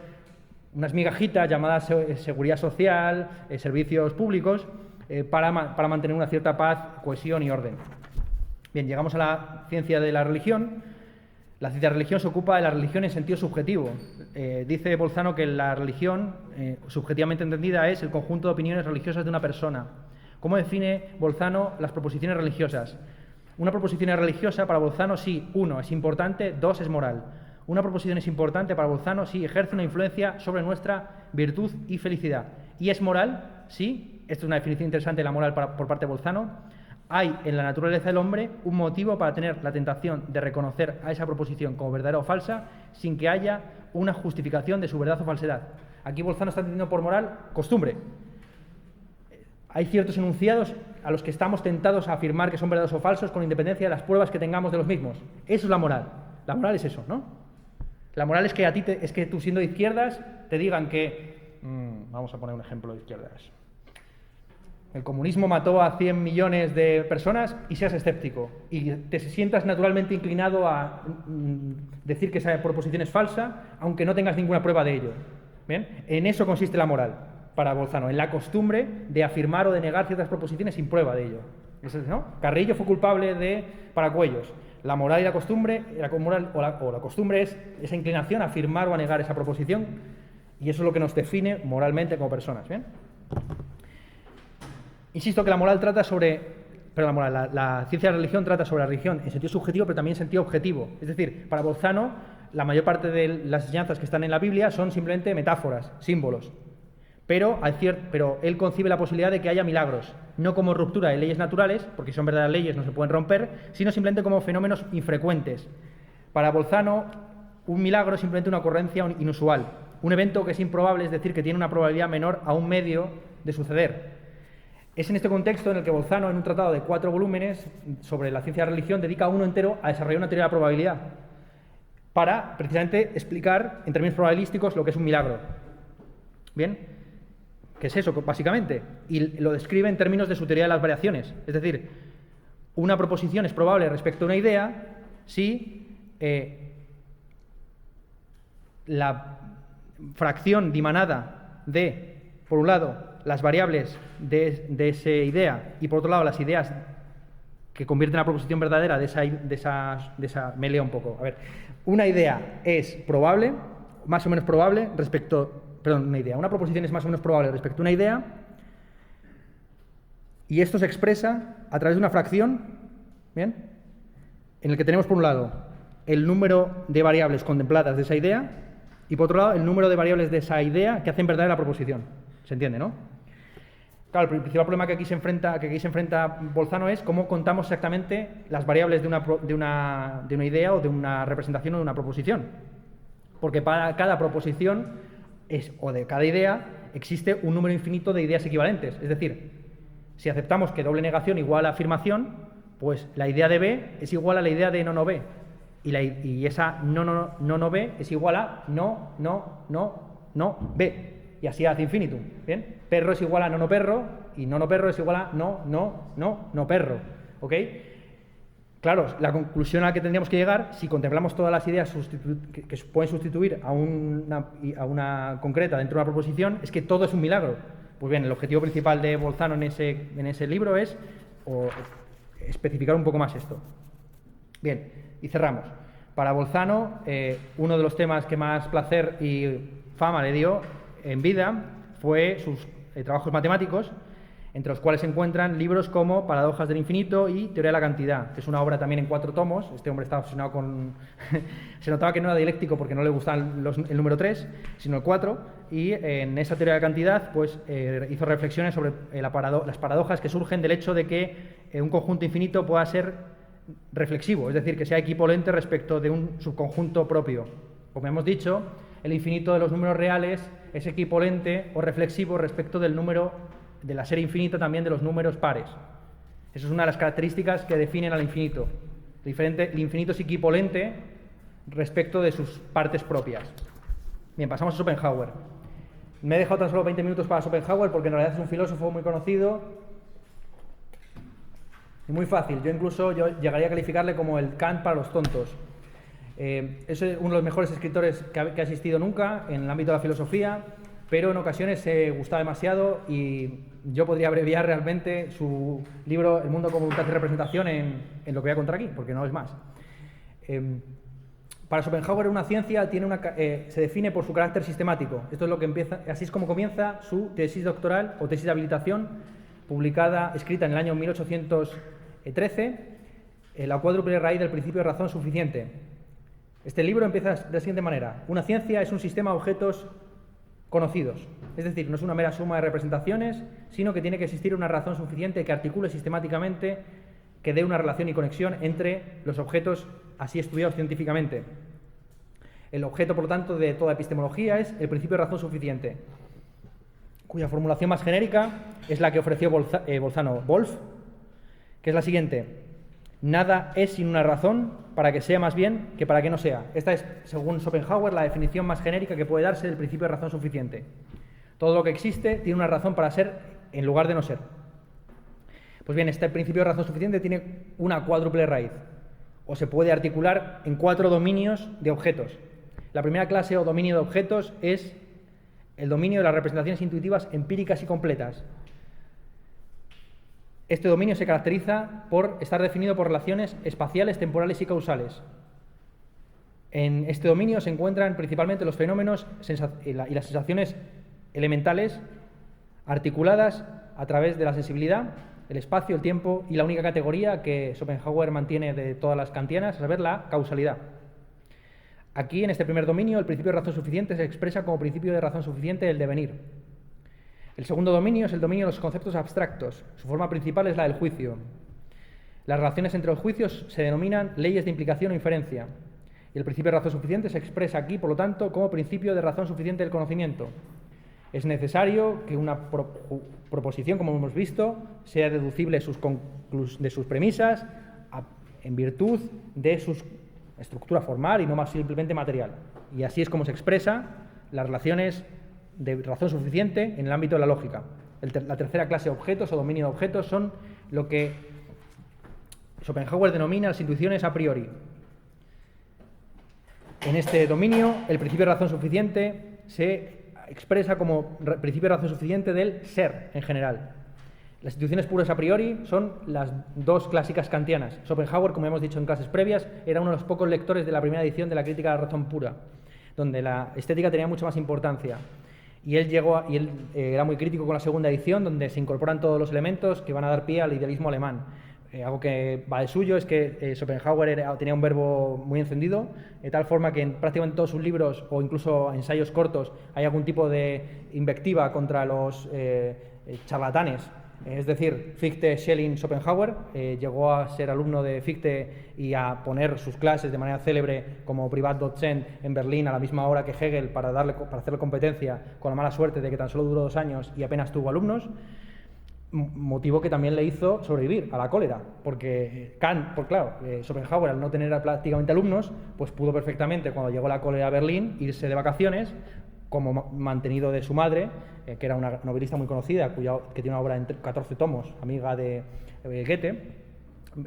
unas migajitas llamadas seguridad social, servicios públicos, para mantener una cierta paz, cohesión y orden. Bien, llegamos a la ciencia de la religión. La ciencia de la religión se ocupa de la religión en sentido subjetivo. Dice Bolzano que la religión, subjetivamente entendida, es el conjunto de opiniones religiosas de una persona. ¿Cómo define Bolzano las proposiciones religiosas? Una proposición es religiosa para Bolzano si, 1, es importante, 2, es moral. Una proposición es importante para Bolzano si ejerce una influencia sobre nuestra virtud y felicidad. Y es moral si, esto es una definición interesante de la moral por parte de Bolzano, hay en la naturaleza del hombre un motivo para tener la tentación de reconocer a esa proposición como verdadera o falsa sin que haya una justificación de su verdad o falsedad. Aquí Bolzano está entendiendo por moral costumbre. Hay ciertos enunciados a los que estamos tentados a afirmar que son verdaderos o falsos con independencia de las pruebas que tengamos de los mismos. Eso es la moral. La moral es eso, ¿no? La moral es que a ti es que tú, siendo de izquierdas, te digan que... vamos a poner un ejemplo de izquierdas. El comunismo mató a 100 millones de personas y seas escéptico. Y te sientas naturalmente inclinado a decir que esa proposición es falsa, aunque no tengas ninguna prueba de ello. ¿Bien? En eso consiste la moral para Bolzano, en la costumbre de afirmar o de negar ciertas proposiciones sin prueba de ello. ¿No? Carrillo fue culpable de Paracuellos. La moral y la costumbre, la costumbre es esa inclinación a afirmar o a negar esa proposición, y eso es lo que nos define moralmente como personas. ¿Bien? Insisto que la moral trata sobre... Perdón, la ciencia de la religión trata sobre la religión en sentido subjetivo, pero también en sentido objetivo. Es decir, para Bolzano, la mayor parte de las enseñanzas que están en la Biblia son simplemente metáforas, símbolos. Pero él concibe la posibilidad de que haya milagros, no como ruptura de leyes naturales, porque son verdaderas leyes, no se pueden romper, sino simplemente como fenómenos infrecuentes. Para Bolzano, un milagro es simplemente una ocurrencia inusual, un evento que es improbable, es decir, que tiene una probabilidad menor a un medio de suceder. Es en este contexto en el que Bolzano, en un tratado de 4 volúmenes sobre la ciencia de la religión, dedica uno entero a desarrollar una teoría de la probabilidad, para precisamente explicar en términos probabilísticos lo que es un milagro. ¿Bien? ¿Qué es eso, básicamente? Y lo describe en términos de su teoría de las variaciones. Es decir, una proposición es probable respecto a una idea si la fracción dimanada de, por un lado, las variables de esa idea y, por otro lado, las ideas que convierten la proposición verdadera de esa... Me leo un poco. A ver, una idea es probable, más o menos probable respecto... Perdón, una proposición es más o menos probable respecto a una idea, y esto se expresa a través de una fracción, ¿bien?, en el que tenemos por un lado el número de variables contempladas de esa idea y por otro lado el número de variables de esa idea que hacen verdadera la proposición. ¿Se entiende, no? Claro, el principal problema que aquí se enfrenta Bolzano es cómo contamos exactamente las variables de una idea o de una representación o de una proposición. Porque para cada proposición o de cada idea existe un número infinito de ideas equivalentes. Es decir, si aceptamos que doble negación igual a afirmación, pues la idea de B es igual a la idea de no B. Y esa no B es igual a no B. Y así ad infinitum. ¿Bien? Perro es igual a no perro y no perro es igual a no perro. ¿Ok? Claro, la conclusión a la que tendríamos que llegar, si contemplamos todas las ideas que pueden sustituir a una concreta dentro de una proposición, es que todo es un milagro. Pues bien, el objetivo principal de Bolzano en ese libro es especificar un poco más esto. Bien, y cerramos. Para Bolzano, uno de los temas que más placer y fama le dio en vida fue sus trabajos matemáticos, entre los cuales se encuentran libros como Paradojas del infinito y Teoría de la cantidad, que es una obra también en 4 tomos. Este hombre estaba obsesionado con... se notaba que no era dialéctico porque no le gustaba el número 3, sino el 4, y en esa Teoría de la cantidad pues, hizo reflexiones sobre las paradojas que surgen del hecho de que un conjunto infinito pueda ser reflexivo, es decir, que sea equipolente respecto de un subconjunto propio. Como hemos dicho, el infinito de los números reales es equipolente o reflexivo respecto del número de la serie infinita también de los números pares. Eso es una de las características que definen al infinito. El infinito es equipolente respecto de sus partes propias. Bien, pasamos a Schopenhauer. Me he dejado tan solo 20 minutos para Schopenhauer porque en realidad es un filósofo muy conocido y muy fácil. Yo llegaría a calificarle como el Kant para los tontos. Es uno de los mejores escritores que ha existido nunca en el ámbito de la filosofía, pero en ocasiones se gustaba demasiado y yo podría abreviar realmente su libro El mundo como voluntad y representación en lo que voy a contar aquí, porque no es más. Para Schopenhauer una ciencia se define por su carácter sistemático. Esto es lo que así es como comienza su tesis doctoral o tesis de habilitación, escrita en el año 1813, la cuádruple raíz del principio de razón suficiente. Este libro empieza de la siguiente manera: una ciencia es un sistema de objetos conocidos, es decir, no es una mera suma de representaciones, sino que tiene que existir una razón suficiente que articule sistemáticamente, que dé una relación y conexión entre los objetos así estudiados científicamente. El objeto, por lo tanto, de toda epistemología es el principio de razón suficiente, cuya formulación más genérica es la que ofreció Bolzano-Wolff, que es la siguiente: Nada es sin una razón para que sea más bien que para que no sea. Esta es, según Schopenhauer, la definición más genérica que puede darse del principio de razón suficiente. Todo lo que existe tiene una razón para ser en lugar de no ser. Pues bien, este principio de razón suficiente tiene una cuádruple raíz, o se puede articular en 4 dominios de objetos. La primera clase o dominio de objetos es el dominio de las representaciones intuitivas empíricas y completas. Este dominio se caracteriza por estar definido por relaciones espaciales, temporales y causales. En este dominio se encuentran principalmente los fenómenos y las sensaciones elementales articuladas a través de la sensibilidad, el espacio, el tiempo y la única categoría que Schopenhauer mantiene de todas las kantianas, es saber, la causalidad. Aquí, en este primer dominio, el principio de razón suficiente se expresa como principio de razón suficiente del devenir. El segundo dominio es el dominio de los conceptos abstractos. Su forma principal es la del juicio. Las relaciones entre los juicios se denominan leyes de implicación o inferencia. Y el principio de razón suficiente se expresa aquí, por lo tanto, como principio de razón suficiente del conocimiento. Es necesario que una proposición, como hemos visto, sea deducible de sus premisas en virtud de su estructura formal y no más simplemente material. Y así es como se expresa las relaciones de razón suficiente en el ámbito de la lógica. La tercera clase de objetos o dominio de objetos son lo que Schopenhauer denomina las intuiciones a priori. En este dominio, el principio de razón suficiente se expresa como principio de razón suficiente del ser en general. Las intuiciones puras a priori son las dos clásicas kantianas. Schopenhauer, como hemos dicho en clases previas, era uno de los pocos lectores de la primera edición de la crítica de la razón pura, donde la estética tenía mucha más importancia. Y él era muy crítico con la segunda edición, donde se incorporan todos los elementos que van a dar pie al idealismo alemán. Algo que va de suyo es que Schopenhauer tenía un verbo muy encendido, de tal forma que en prácticamente todos sus libros, o incluso ensayos cortos, hay algún tipo de invectiva contra los charlatanes. Es decir, Fichte, Schelling, Schopenhauer. Llegó a ser alumno de Fichte y a poner sus clases de manera célebre como Privatdozent en Berlín a la misma hora que Hegel para hacerle competencia, con la mala suerte de que tan solo duró 2 años y apenas tuvo alumnos, motivo que también le hizo sobrevivir a la cólera, porque Schopenhauer, al no tener prácticamente alumnos, pues pudo perfectamente, cuando llegó la cólera a Berlín, irse de vacaciones como mantenido de su madre, que era una novelista muy conocida, que tiene una obra en 14 tomos, amiga de Goethe,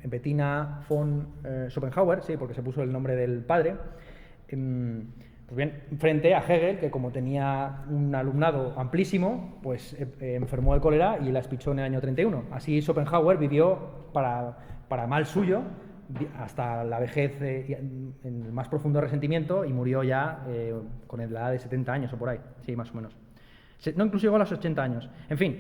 Bettina von Schopenhauer, sí, porque se puso el nombre del padre. Pues bien, frente a Hegel, que como tenía un alumnado amplísimo, pues enfermó de cólera y la espichó en el año 31. Así Schopenhauer vivió, para mal suyo, hasta la vejez en el más profundo resentimiento, y murió ya con la edad de 70 años o por ahí, sí, más o menos. No, incluso llegó a los 80 años. En fin,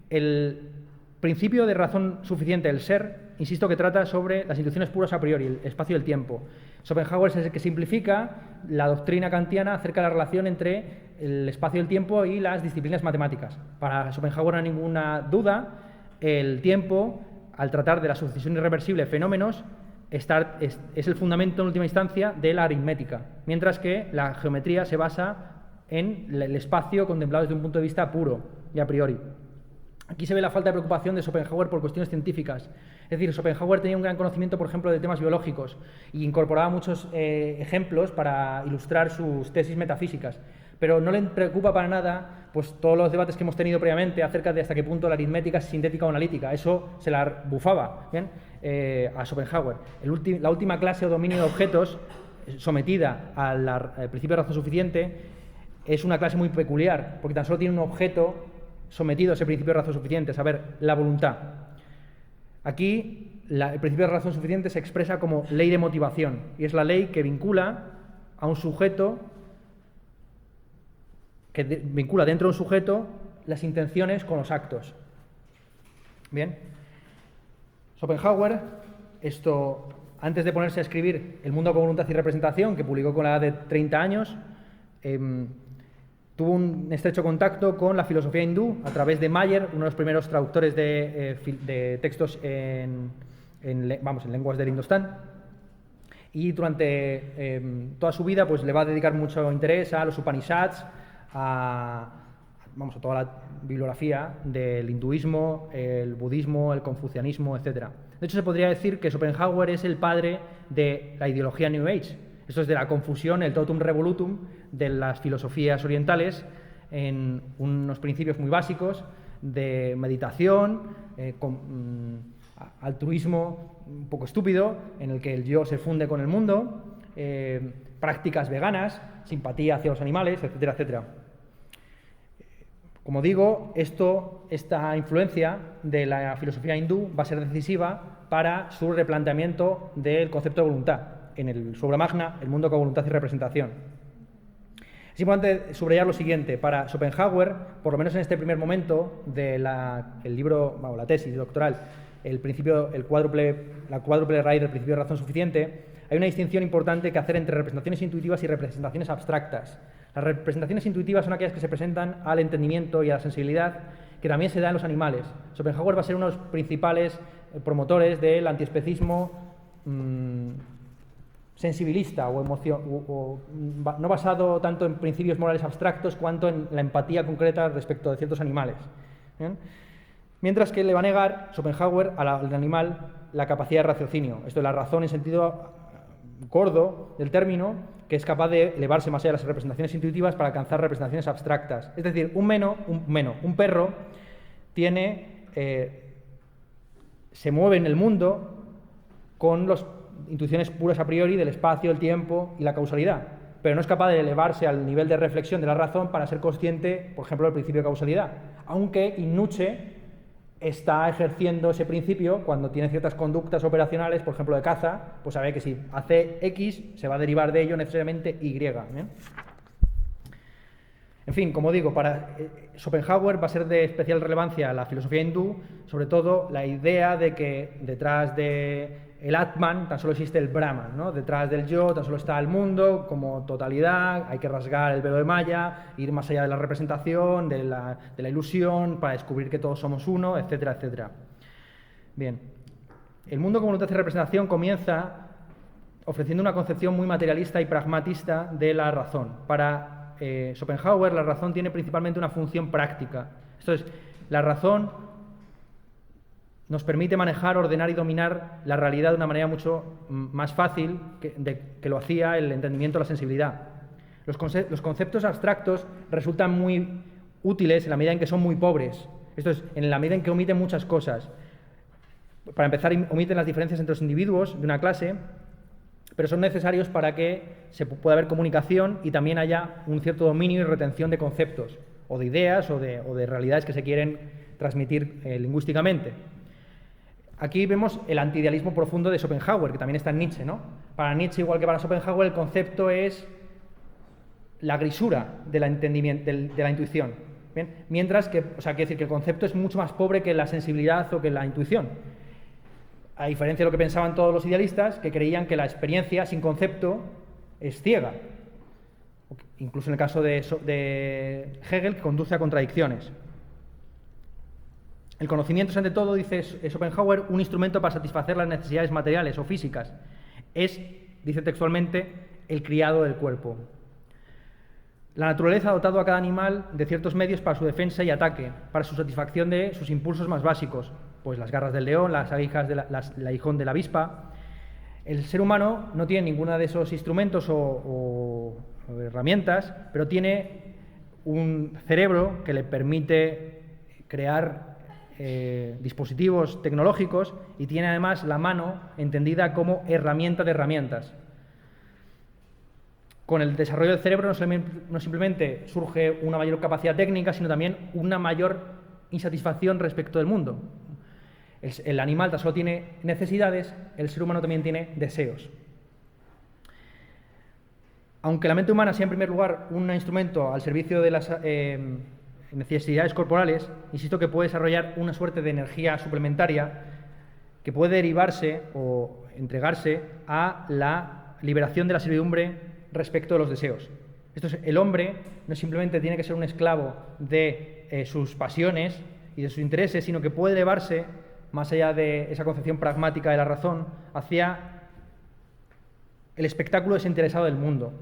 el principio de razón suficiente del ser, insisto, que trata sobre las intuiciones puras a priori, el espacio y el tiempo. Schopenhauer es el que simplifica la doctrina kantiana acerca de la relación entre el espacio y el tiempo y las disciplinas matemáticas. Para Schopenhauer no hay ninguna duda, el tiempo, al tratar de la sucesión irreversible de fenómenos, es el fundamento en última instancia de la aritmética, mientras que la geometría se basa en el espacio contemplado desde un punto de vista puro y a priori. Aquí se ve la falta de preocupación de Schopenhauer por cuestiones científicas. Es decir, Schopenhauer tenía un gran conocimiento, por ejemplo, de temas biológicos e incorporaba muchos ejemplos para ilustrar sus tesis metafísicas. Pero no le preocupa para nada pues, todos los debates que hemos tenido previamente acerca de hasta qué punto la aritmética es sintética o analítica. Eso se la bufaba, ¿bien? A Schopenhauer. La última clase o dominio de objetos sometida al principio de razón suficiente es una clase muy peculiar, porque tan solo tiene un objeto sometido a ese principio de razón suficiente, a saber, la voluntad. Aquí el principio de razón suficiente se expresa como ley de motivación, y es la ley que vincula a un sujeto, que vincula dentro de un sujeto las intenciones con los actos. Bien. Schopenhauer, antes de ponerse a escribir El mundo con voluntad y representación, que publicó con la edad de 30 años, tuvo un estrecho contacto con la filosofía hindú a través de Mayer, uno de los primeros traductores de textos en lenguas del Indostán. Y durante toda su vida pues, le va a dedicar mucho interés a los Upanishads, a toda la bibliografía del hinduismo, el budismo, el confucianismo, etc. De hecho, se podría decir que Schopenhauer es el padre de la ideología New Age. Esto es de la confusión, el totum revolutum de las filosofías orientales en unos principios muy básicos de meditación, altruismo un poco estúpido, en el que el yo se funde con el mundo, prácticas veganas, simpatía hacia los animales, etcétera, etcétera. Como digo, esta influencia de la filosofía hindú va a ser decisiva para su replanteamiento del concepto de voluntad en su obra magna, El mundo con voluntad y representación. Es importante subrayar lo siguiente: para Schopenhauer, por lo menos en este primer momento del libro, la tesis doctoral, la cuádruple raíz del principio de razón suficiente, hay una distinción importante que hacer entre representaciones intuitivas y representaciones abstractas. Las representaciones intuitivas son aquellas que se presentan al entendimiento y a la sensibilidad, que también se da en los animales. Schopenhauer va a ser uno de los principales promotores del antiespecismo sensibilista no basado tanto en principios morales abstractos cuanto en la empatía concreta respecto de ciertos animales. ¿Bien? Mientras que le va a negar Schopenhauer al animal la capacidad de raciocinio, esto es la razón en sentido gordo del término, que es capaz de elevarse más allá de las representaciones intuitivas para alcanzar representaciones abstractas. Es decir, un perro se mueve en el mundo con las intuiciones puras a priori del espacio, el tiempo y la causalidad, pero no es capaz de elevarse al nivel de reflexión de la razón para ser consciente, por ejemplo, del principio de causalidad, aunque in nuce está ejerciendo ese principio cuando tiene ciertas conductas operacionales, por ejemplo, de caza, pues sabe que si hace X, se va a derivar de ello necesariamente Y. ¿Bien? En fin, como digo, para Schopenhauer va a ser de especial relevancia la filosofía hindú, sobre todo la idea de que detrás del Atman tan solo existe el Brahman, ¿no? Detrás del yo tan solo está el mundo como totalidad, hay que rasgar el velo de Maya, ir más allá de la representación, de la ilusión, para descubrir que todos somos uno, etcétera, etcétera. Bien, el mundo con voluntad y representación comienza ofreciendo una concepción muy materialista y pragmatista de la razón. Para Schopenhauer, la razón tiene principalmente una función práctica. Esto es, la razón nos permite manejar, ordenar y dominar la realidad de una manera mucho más fácil que lo hacía el entendimiento, la sensibilidad. Los conceptos abstractos resultan muy útiles en la medida en que son muy pobres. Esto es, en la medida en que omiten muchas cosas. Para empezar, omiten las diferencias entre los individuos de una clase, pero son necesarios para que se pueda haber comunicación y también haya un cierto dominio y retención de conceptos, o de ideas, o de realidades que se quieren transmitir lingüísticamente. Aquí vemos el antiidealismo profundo de Schopenhauer, que también está en Nietzsche, ¿no? Para Nietzsche, igual que para Schopenhauer, el concepto es la grisura del entendimiento, de la intuición. ¿Bien? Mientras que, quiere decir que el concepto es mucho más pobre que la sensibilidad o que la intuición. A diferencia de lo que pensaban todos los idealistas, que creían que la experiencia sin concepto es ciega. Incluso en el caso de Hegel, que conduce a contradicciones. El conocimiento es, ante todo, dice Schopenhauer, un instrumento para satisfacer las necesidades materiales o físicas. Es, dice textualmente, el criado del cuerpo. La naturaleza ha dotado a cada animal de ciertos medios para su defensa y ataque, para su satisfacción de sus impulsos más básicos, pues las garras del león, las aguijas el aguijón de la avispa. El ser humano no tiene ninguno de esos instrumentos o herramientas, pero tiene un cerebro que le permite crear dispositivos tecnológicos y tiene además la mano entendida como herramienta de herramientas. Con el desarrollo del cerebro no simplemente surge una mayor capacidad técnica, sino también una mayor insatisfacción respecto del mundo. El animal tan solo tiene necesidades, el ser humano también tiene deseos. Aunque la mente humana sea en primer lugar un instrumento al servicio de las necesidades corporales, insisto que puede desarrollar una suerte de energía suplementaria que puede derivarse o entregarse a la liberación de la servidumbre respecto de los deseos. Esto es, el hombre no simplemente tiene que ser un esclavo de sus pasiones y de sus intereses, sino que puede elevarse más allá de esa concepción pragmática de la razón hacia el espectáculo desinteresado del mundo.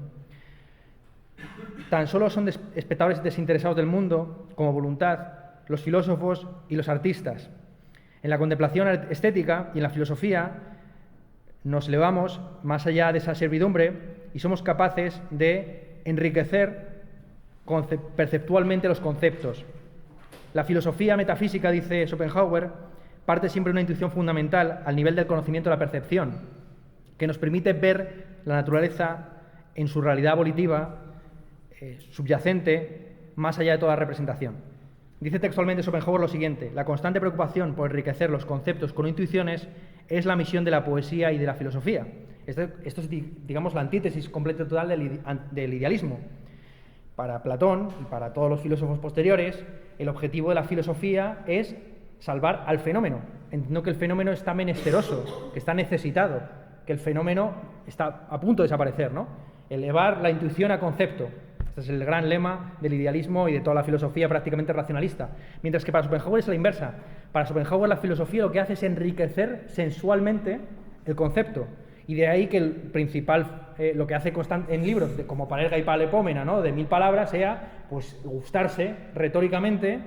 Tan solo son espectadores desinteresados del mundo como voluntad los filósofos y los artistas. En la contemplación estética y en la filosofía nos elevamos más allá de esa servidumbre y somos capaces de enriquecer perceptualmente los conceptos. La filosofía metafísica, dice Schopenhauer, parte siempre de una intuición fundamental al nivel del conocimiento de la percepción, que nos permite ver la naturaleza en su realidad volitiva, subyacente, más allá de toda representación. Dice textualmente Schopenhauer lo siguiente: la constante preocupación por enriquecer los conceptos con intuiciones es la misión de la poesía y de la filosofía. Esto es, digamos, la antítesis completa y total del idealismo. Para Platón y para todos los filósofos posteriores, el objetivo de la filosofía es salvar al fenómeno, entendiendo que el fenómeno está menesteroso, que está necesitado, que el fenómeno está a punto de desaparecer, ¿no? Elevar la intuición a concepto. Este es el gran lema del idealismo y de toda la filosofía prácticamente racionalista. Mientras que para Schopenhauer es la inversa. Para Schopenhauer la filosofía lo que hace es enriquecer sensualmente el concepto. Y de ahí que el principal, lo que hace en libros como Parerga y Palepómena, ¿no?, de 1000 palabras, sea pues gustarse retóricamente,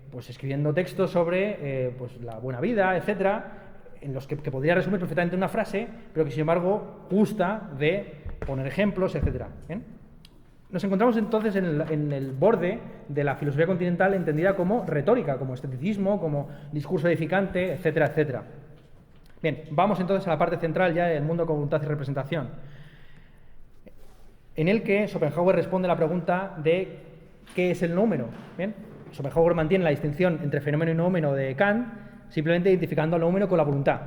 pues escribiendo textos sobre pues la buena vida, etcétera, en los que podría resumir perfectamente una frase, pero que sin embargo gusta de poner ejemplos, etcétera. ¿Bien? Nos encontramos entonces en el borde de la filosofía continental entendida como retórica, como esteticismo, como discurso edificante, etcétera, etcétera. Bien, vamos entonces a la parte central ya del mundo con voluntad y representación, en el que Schopenhauer responde a la pregunta de ¿qué es el noumeno? Bien, Schopenhauer mantiene la distinción entre fenómeno y noumeno de Kant, simplemente identificando al noumeno con la voluntad.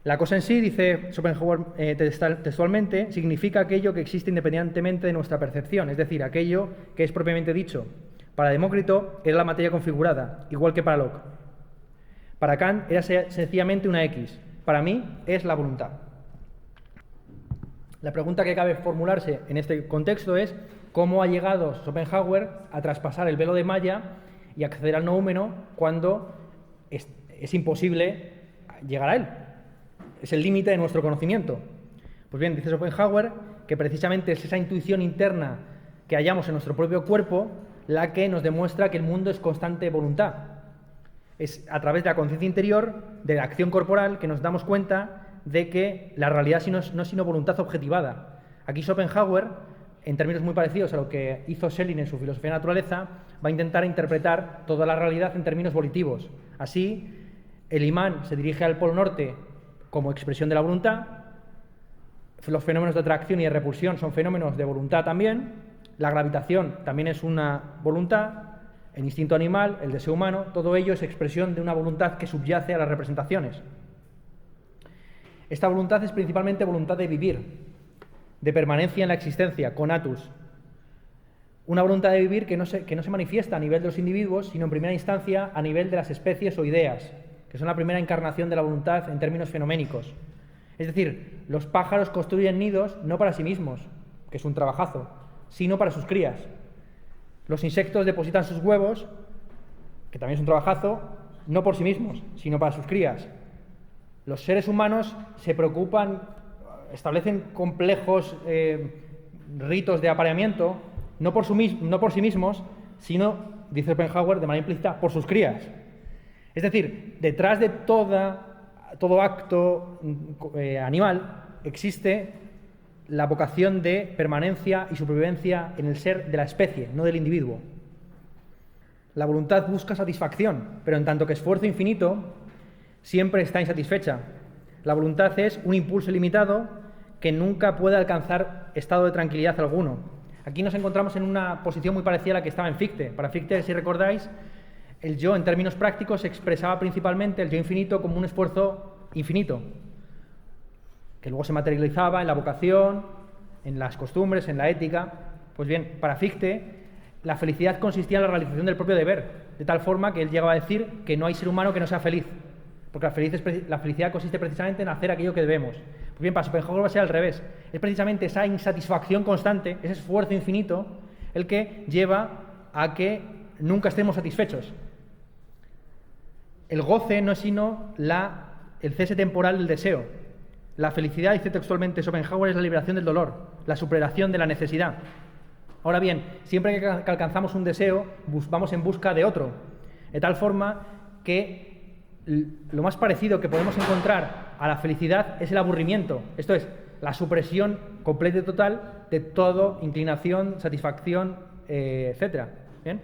La cosa en sí, dice Schopenhauer textualmente, significa aquello que existe independientemente de nuestra percepción, es decir, aquello que es propiamente dicho. Para Demócrito era la materia configurada, igual que para Locke. Para Kant era sencillamente una X. Para mí es la voluntad. La pregunta que cabe formularse en este contexto es cómo ha llegado Schopenhauer a traspasar el velo de Maya y acceder al noúmeno cuando es imposible llegar a él. Es el límite de nuestro conocimiento. Pues bien, dice Schopenhauer que precisamente es esa intuición interna que hallamos en nuestro propio cuerpo la que nos demuestra que el mundo es constante voluntad. Es a través de la conciencia interior, de la acción corporal, que nos damos cuenta de que la realidad no es sino voluntad objetivada. Aquí Schopenhauer, en términos muy parecidos a lo que hizo Schelling en su filosofía de la naturaleza, va a intentar interpretar toda la realidad en términos volitivos. Así, el imán se dirige al polo norte como expresión de la voluntad, los fenómenos de atracción y de repulsión son fenómenos de voluntad también, la gravitación también es una voluntad, el instinto animal, el deseo humano, todo ello es expresión de una voluntad que subyace a las representaciones. Esta voluntad es principalmente voluntad de vivir, de permanencia en la existencia, conatus. Una voluntad de vivir que no se manifiesta a nivel de los individuos, sino en primera instancia a nivel de las especies o ideas, que son la primera encarnación de la voluntad en términos fenoménicos. Es decir, los pájaros construyen nidos no para sí mismos, que es un trabajazo, sino para sus crías. Los insectos depositan sus huevos, que también es un trabajazo, no por sí mismos, sino para sus crías. Los seres humanos se preocupan, establecen complejos ritos de apareamiento, no por sí mismos, sino, dice Schopenhauer, de manera implícita, por sus crías. Es decir, detrás de todo acto animal existe la vocación de permanencia y supervivencia en el ser de la especie, no del individuo. La voluntad busca satisfacción, pero en tanto que esfuerzo infinito, siempre está insatisfecha. La voluntad es un impulso ilimitado que nunca puede alcanzar estado de tranquilidad alguno. Aquí nos encontramos en una posición muy parecida a la que estaba en Fichte. Para Fichte, si recordáis, el yo en términos prácticos expresaba principalmente el yo infinito como un esfuerzo infinito, que luego se materializaba en la vocación, en las costumbres, en la ética. Pues bien, para Fichte, la felicidad consistía en la realización del propio deber, de tal forma que él llegaba a decir que no hay ser humano que no sea feliz, porque la felicidad consiste precisamente en hacer aquello que debemos. Pues bien, para Schopenhauer va a ser al revés. Es precisamente esa insatisfacción constante, ese esfuerzo infinito, el que lleva a que nunca estemos satisfechos. El goce no es sino el cese temporal del deseo. La felicidad, dice textualmente Schopenhauer, es la liberación del dolor, la superación de la necesidad. Ahora bien, siempre que alcanzamos un deseo, vamos en busca de otro, de tal forma que lo más parecido que podemos encontrar a la felicidad es el aburrimiento. Esto es, la supresión completa y total de toda inclinación, satisfacción, etc. ¿Bien?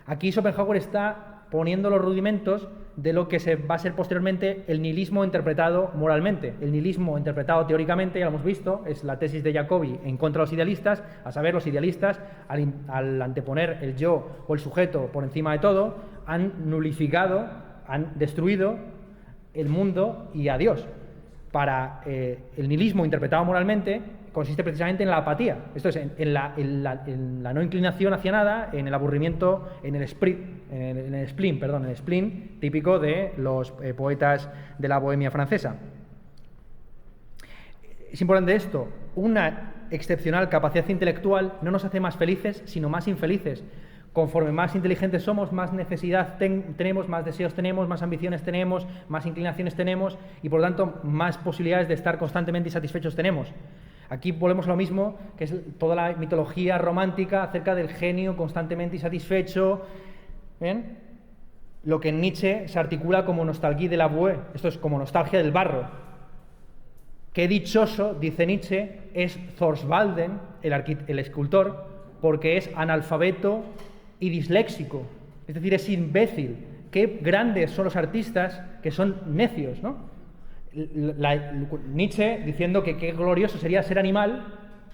Aquí Schopenhauer está poniendo los rudimentos de lo que va a ser posteriormente el nihilismo interpretado moralmente. El nihilismo interpretado teóricamente, ya lo hemos visto, es la tesis de Jacobi en contra de los idealistas. A saber, los idealistas, al anteponer el yo o el sujeto por encima de todo, han nulificado, han destruido el mundo y a Dios. Para el nihilismo interpretado moralmente consiste precisamente en la apatía, esto es, en la no inclinación hacia nada, en el aburrimiento, en el spleen típico de los poetas de la Bohemia francesa. Es importante esto, una excepcional capacidad intelectual no nos hace más felices, sino más infelices. Conforme más inteligentes somos, más necesidad tenemos, más deseos tenemos, más ambiciones tenemos, más inclinaciones tenemos y, por lo tanto, más posibilidades de estar constantemente insatisfechos tenemos. Aquí volvemos a lo mismo, que es toda la mitología romántica acerca del genio constantemente insatisfecho. ¿Ven? Lo que en Nietzsche se articula como nostalgia de la boue, esto es como nostalgia del barro. Qué dichoso, dice Nietzsche, es Thorvaldsen, el escultor, porque es analfabeto y disléxico, es decir, es imbécil. Qué grandes son los artistas que son necios, ¿no? Nietzsche diciendo que qué glorioso sería ser animal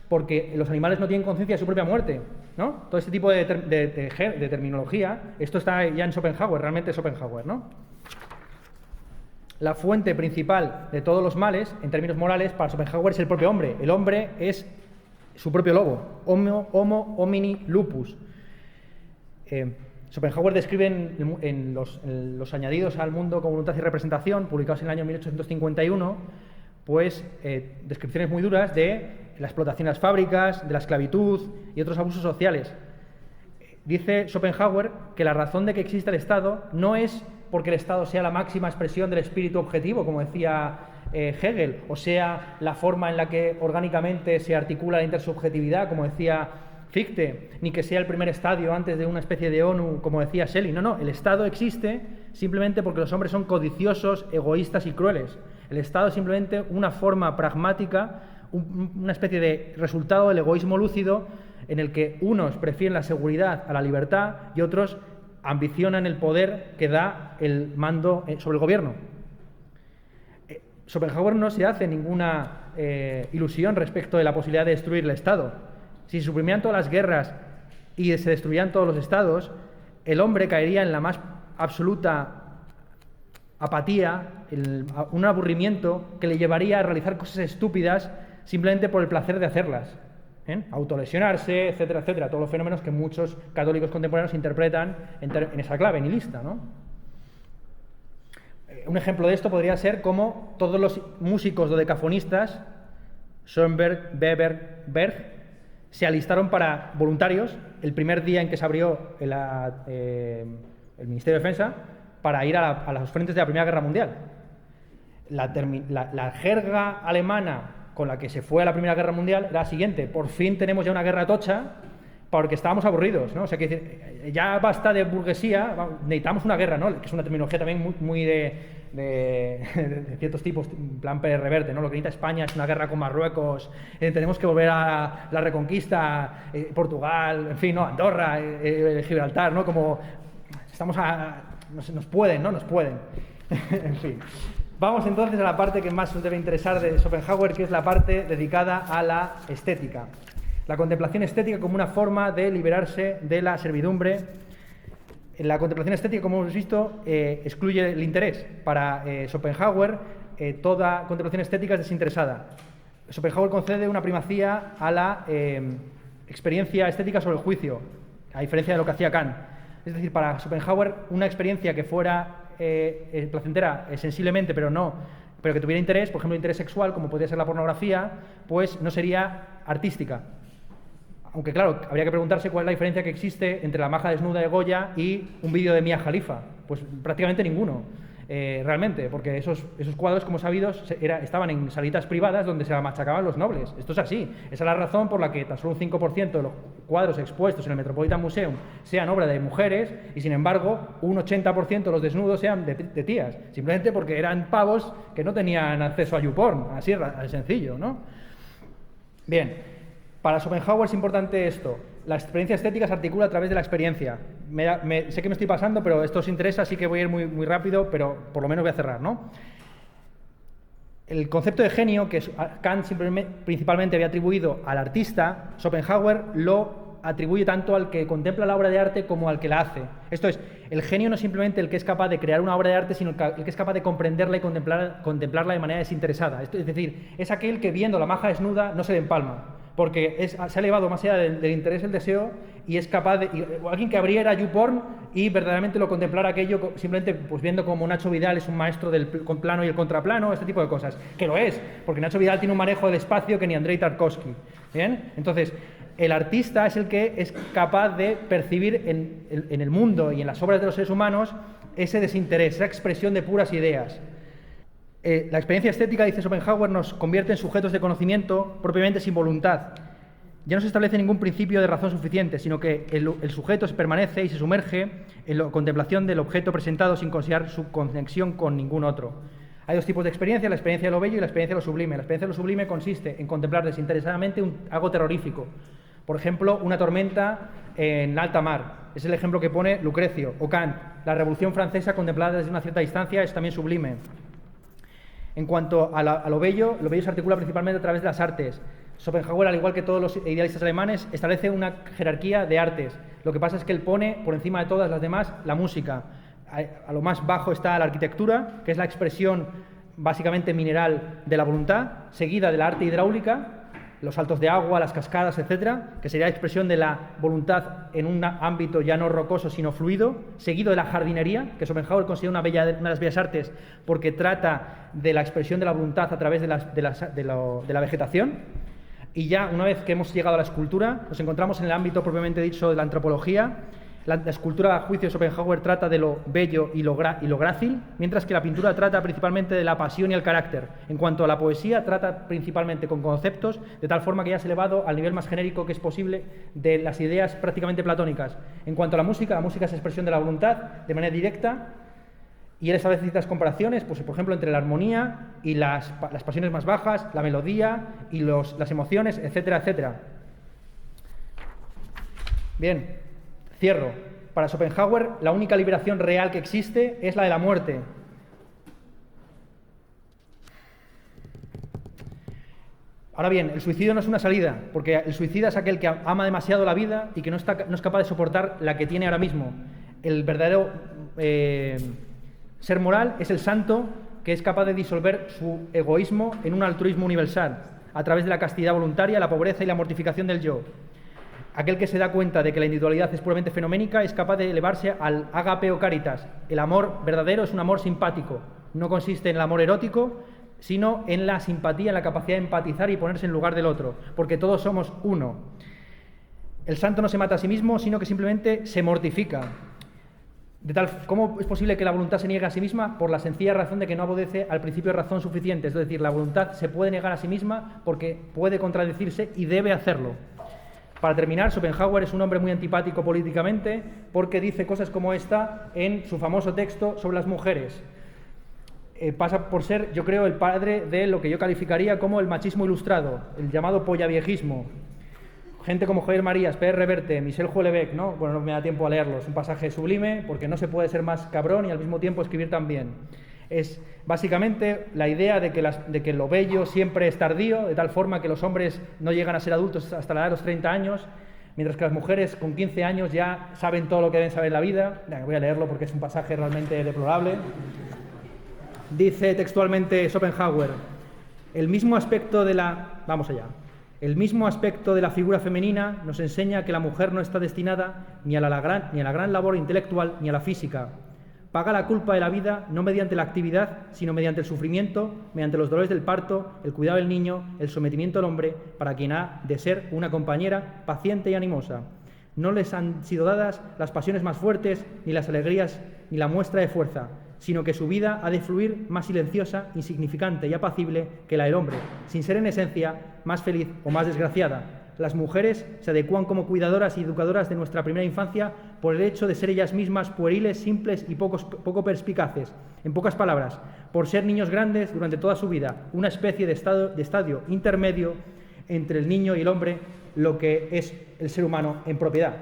porque los animales no tienen conciencia de su propia muerte, ¿no? Todo este tipo de terminología, esto está ya en Schopenhauer, realmente Schopenhauer, ¿no? La fuente principal de todos los males, en términos morales, para Schopenhauer es el propio hombre. El hombre es su propio lobo, homo homini lupus. Schopenhauer describe en los añadidos al mundo con voluntad y representación, publicados en el año 1851, pues descripciones muy duras de la explotación de las fábricas, de la esclavitud y otros abusos sociales. Dice Schopenhauer que la razón de que exista el Estado no es porque el Estado sea la máxima expresión del espíritu objetivo, como decía Hegel, o sea la forma en la que orgánicamente se articula la intersubjetividad, como decía Fichte, ni que sea el primer estadio antes de una especie de ONU, como decía Schelling. No, el Estado existe simplemente porque los hombres son codiciosos, egoístas y crueles. El Estado es simplemente una forma pragmática, una especie de resultado del egoísmo lúcido en el que unos prefieren la seguridad a la libertad y otros ambicionan el poder que da el mando sobre el gobierno. Schopenhauer no se hace ninguna ilusión respecto de la posibilidad de destruir el Estado. Si se suprimieran todas las guerras y se destruyeran todos los estados, el hombre caería en la más absoluta apatía, un aburrimiento que le llevaría a realizar cosas estúpidas simplemente por el placer de hacerlas. Autolesionarse, etcétera, etcétera. Todos los fenómenos que muchos católicos contemporáneos interpretan en esa clave nihilista, ¿no? Un ejemplo de esto podría ser como todos los músicos dodecafonistas, Schoenberg, Weber, Berg, se alistaron para voluntarios el primer día en que se abrió el Ministerio de Defensa para ir a los frentes de la Primera Guerra Mundial. La jerga alemana con la que se fue a la Primera Guerra Mundial era la siguiente: por fin tenemos ya una guerra tocha porque estábamos aburridos, ¿no? O sea, que ya basta de burguesía, necesitamos una guerra, ¿no? Que es una terminología también muy de ciertos tipos, en plan Pérez Reverte, ¿no? Lo que necesita España es una guerra con Marruecos, tenemos que volver a la reconquista, Portugal, en fin, ¿no? Andorra, Gibraltar, ¿no? Como estamos nos pueden, ¿no? Nos pueden. En fin. Vamos entonces a la parte que más nos debe interesar de Schopenhauer, que es la parte dedicada a la estética. La contemplación estética como una forma de liberarse de la servidumbre. La contemplación estética, como hemos visto, excluye el interés. Para Schopenhauer, toda contemplación estética es desinteresada. Schopenhauer concede una primacía a la experiencia estética sobre el juicio, a diferencia de lo que hacía Kant. Es decir, para Schopenhauer, una experiencia que fuera placentera sensiblemente, pero que tuviera interés, por ejemplo, interés sexual, como podría ser la pornografía, pues no sería artística. Aunque, claro, habría que preguntarse cuál es la diferencia que existe entre la maja desnuda de Goya y un vídeo de Mia Khalifa. Pues prácticamente ninguno. realmente, porque esos cuadros, como sabidos, estaban en salitas privadas donde se machacaban los nobles. Esto es así. Esa es la razón por la que tan solo un 5% de los cuadros expuestos en el Metropolitan Museum sean obra de mujeres y, sin embargo, un 80% de los desnudos sean de tías. Simplemente porque eran pavos que no tenían acceso a YouPorn. Así es sencillo, ¿no? Bien, para Schopenhauer es importante esto. La experiencia estética se articula a través de la experiencia. Sé que me estoy pasando, pero esto os interesa, así que voy a ir muy rápido, pero por lo menos voy a cerrar, ¿no? El concepto de genio, que Kant principalmente había atribuido al artista, Schopenhauer lo atribuye tanto al que contempla la obra de arte como al que la hace. Esto es, el genio no es simplemente el que es capaz de crear una obra de arte, sino el que es capaz de comprenderla y contemplarla de manera desinteresada. Es decir, es aquel que viendo la maja desnuda no se le empalma, porque se ha elevado más allá del interés, el deseo, y es capaz de... alguien que abriera YouPorn y verdaderamente lo contemplara aquello simplemente pues viendo como Nacho Vidal es un maestro del plano y el contraplano, este tipo de cosas. Que lo es, porque Nacho Vidal tiene un manejo del espacio que ni Andrei Tarkovsky. ¿Bien? Entonces, el artista es el que es capaz de percibir en el mundo y en las obras de los seres humanos ese desinterés, esa expresión de puras ideas. La experiencia estética, dice Schopenhauer, nos convierte en sujetos de conocimiento propiamente sin voluntad. Ya no se establece ningún principio de razón suficiente, sino que el sujeto se permanece y se sumerge en la contemplación del objeto presentado sin considerar su conexión con ningún otro. Hay dos tipos de experiencia, la experiencia de lo bello y la experiencia de lo sublime. La experiencia de lo sublime consiste en contemplar desinteresadamente algo terrorífico. Por ejemplo, una tormenta en alta mar. Es el ejemplo que pone Lucrecio o Kant. La Revolución Francesa contemplada desde una cierta distancia es también sublime. En cuanto a lo bello se articula principalmente a través de las artes. Schopenhauer, al igual que todos los idealistas alemanes, establece una jerarquía de artes. Lo que pasa es que él pone por encima de todas las demás la música. A lo más bajo está la arquitectura, que es la expresión básicamente mineral de la voluntad, seguida de la arte hidráulica, los saltos de agua, las cascadas, etcétera, que sería la expresión de la voluntad en un ámbito ya no rocoso sino fluido, seguido de la jardinería, que Schopenhauer considera una de las bellas artes porque trata de la expresión de la voluntad a través de la vegetación. Y ya una vez que hemos llegado a la escultura, nos encontramos en el ámbito propiamente dicho de la antropología. La escultura, a juicio de Schopenhauer, trata de lo bello y lo grácil, mientras que la pintura trata principalmente de la pasión y el carácter. En cuanto a la poesía, trata principalmente con conceptos, de tal forma que ya se ha elevado al nivel más genérico que es posible de las ideas prácticamente platónicas. En cuanto a la música es expresión de la voluntad de manera directa, y él establece ciertas comparaciones, pues, por ejemplo, entre la armonía y las pasiones más bajas, la melodía y las emociones, etcétera, etcétera. Bien. Cierro. Para Schopenhauer, la única liberación real que existe es la de la muerte. Ahora bien, el suicidio no es una salida, porque el suicida es aquel que ama demasiado la vida y que no es capaz de soportar la que tiene ahora mismo. El verdadero ser moral es el santo que es capaz de disolver su egoísmo en un altruismo universal, a través de la castidad voluntaria, la pobreza y la mortificación del yo. Aquel que se da cuenta de que la individualidad es puramente fenoménica es capaz de elevarse al agapeo caritas. El amor verdadero es un amor simpático. No consiste en el amor erótico, sino en la simpatía, en la capacidad de empatizar y ponerse en lugar del otro, porque todos somos uno. El santo no se mata a sí mismo, sino que simplemente se mortifica. ¿Cómo es posible que la voluntad se niegue a sí misma? Por la sencilla razón de que no obedece al principio de razón suficiente. Es decir, la voluntad se puede negar a sí misma porque puede contradecirse y debe hacerlo. Para terminar, Schopenhauer es un hombre muy antipático políticamente porque dice cosas como esta en su famoso texto sobre las mujeres. Pasa por ser, yo creo, el padre de lo que yo calificaría como el machismo ilustrado, el llamado pollaviejismo. Gente como Javier Marías, P.R. Reverte, Michel Houellebecq, ¿no? Bueno, no me da tiempo a leerlo, es un pasaje sublime porque no se puede ser más cabrón y al mismo tiempo escribir tan bien. Es básicamente la idea de que lo bello siempre es tardío, de tal forma que los hombres no llegan a ser adultos hasta la edad de los 30 años, mientras que las mujeres con 15 años ya saben todo lo que deben saber en la vida. Voy a leerlo porque es un pasaje realmente deplorable. Dice textualmente Schopenhauer, el mismo aspecto de la figura femenina nos enseña que la mujer no está destinada ni a la gran labor intelectual ni a la física. Paga la culpa de la vida no mediante la actividad, sino mediante el sufrimiento, mediante los dolores del parto, el cuidado del niño, el sometimiento al hombre, para quien ha de ser una compañera paciente y animosa. No les han sido dadas las pasiones más fuertes, ni las alegrías, ni la muestra de fuerza. sino que su vida ha de fluir más silenciosa, insignificante y apacible que la del hombre, sin ser en esencia más feliz o más desgraciada. Las mujeres se adecúan como cuidadoras y educadoras de nuestra primera infancia por el hecho de ser ellas mismas pueriles, simples y poco perspicaces. En pocas palabras, por ser niños grandes durante toda su vida, una especie de estadio intermedio entre el niño y el hombre, lo que es el ser humano en propiedad.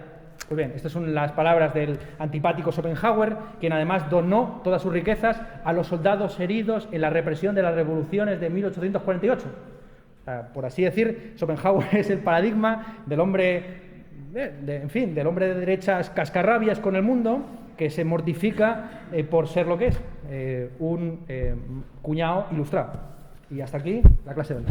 Pues bien, estas son las palabras del antipático Schopenhauer, quien además donó todas sus riquezas a los soldados heridos en la represión de las revoluciones de 1848. Por así decir, Schopenhauer es el paradigma del hombre, del hombre de derechas cascarrabias con el mundo, que se mortifica por ser lo que es, un cuñado ilustrado. Y hasta aquí la clase de hoy.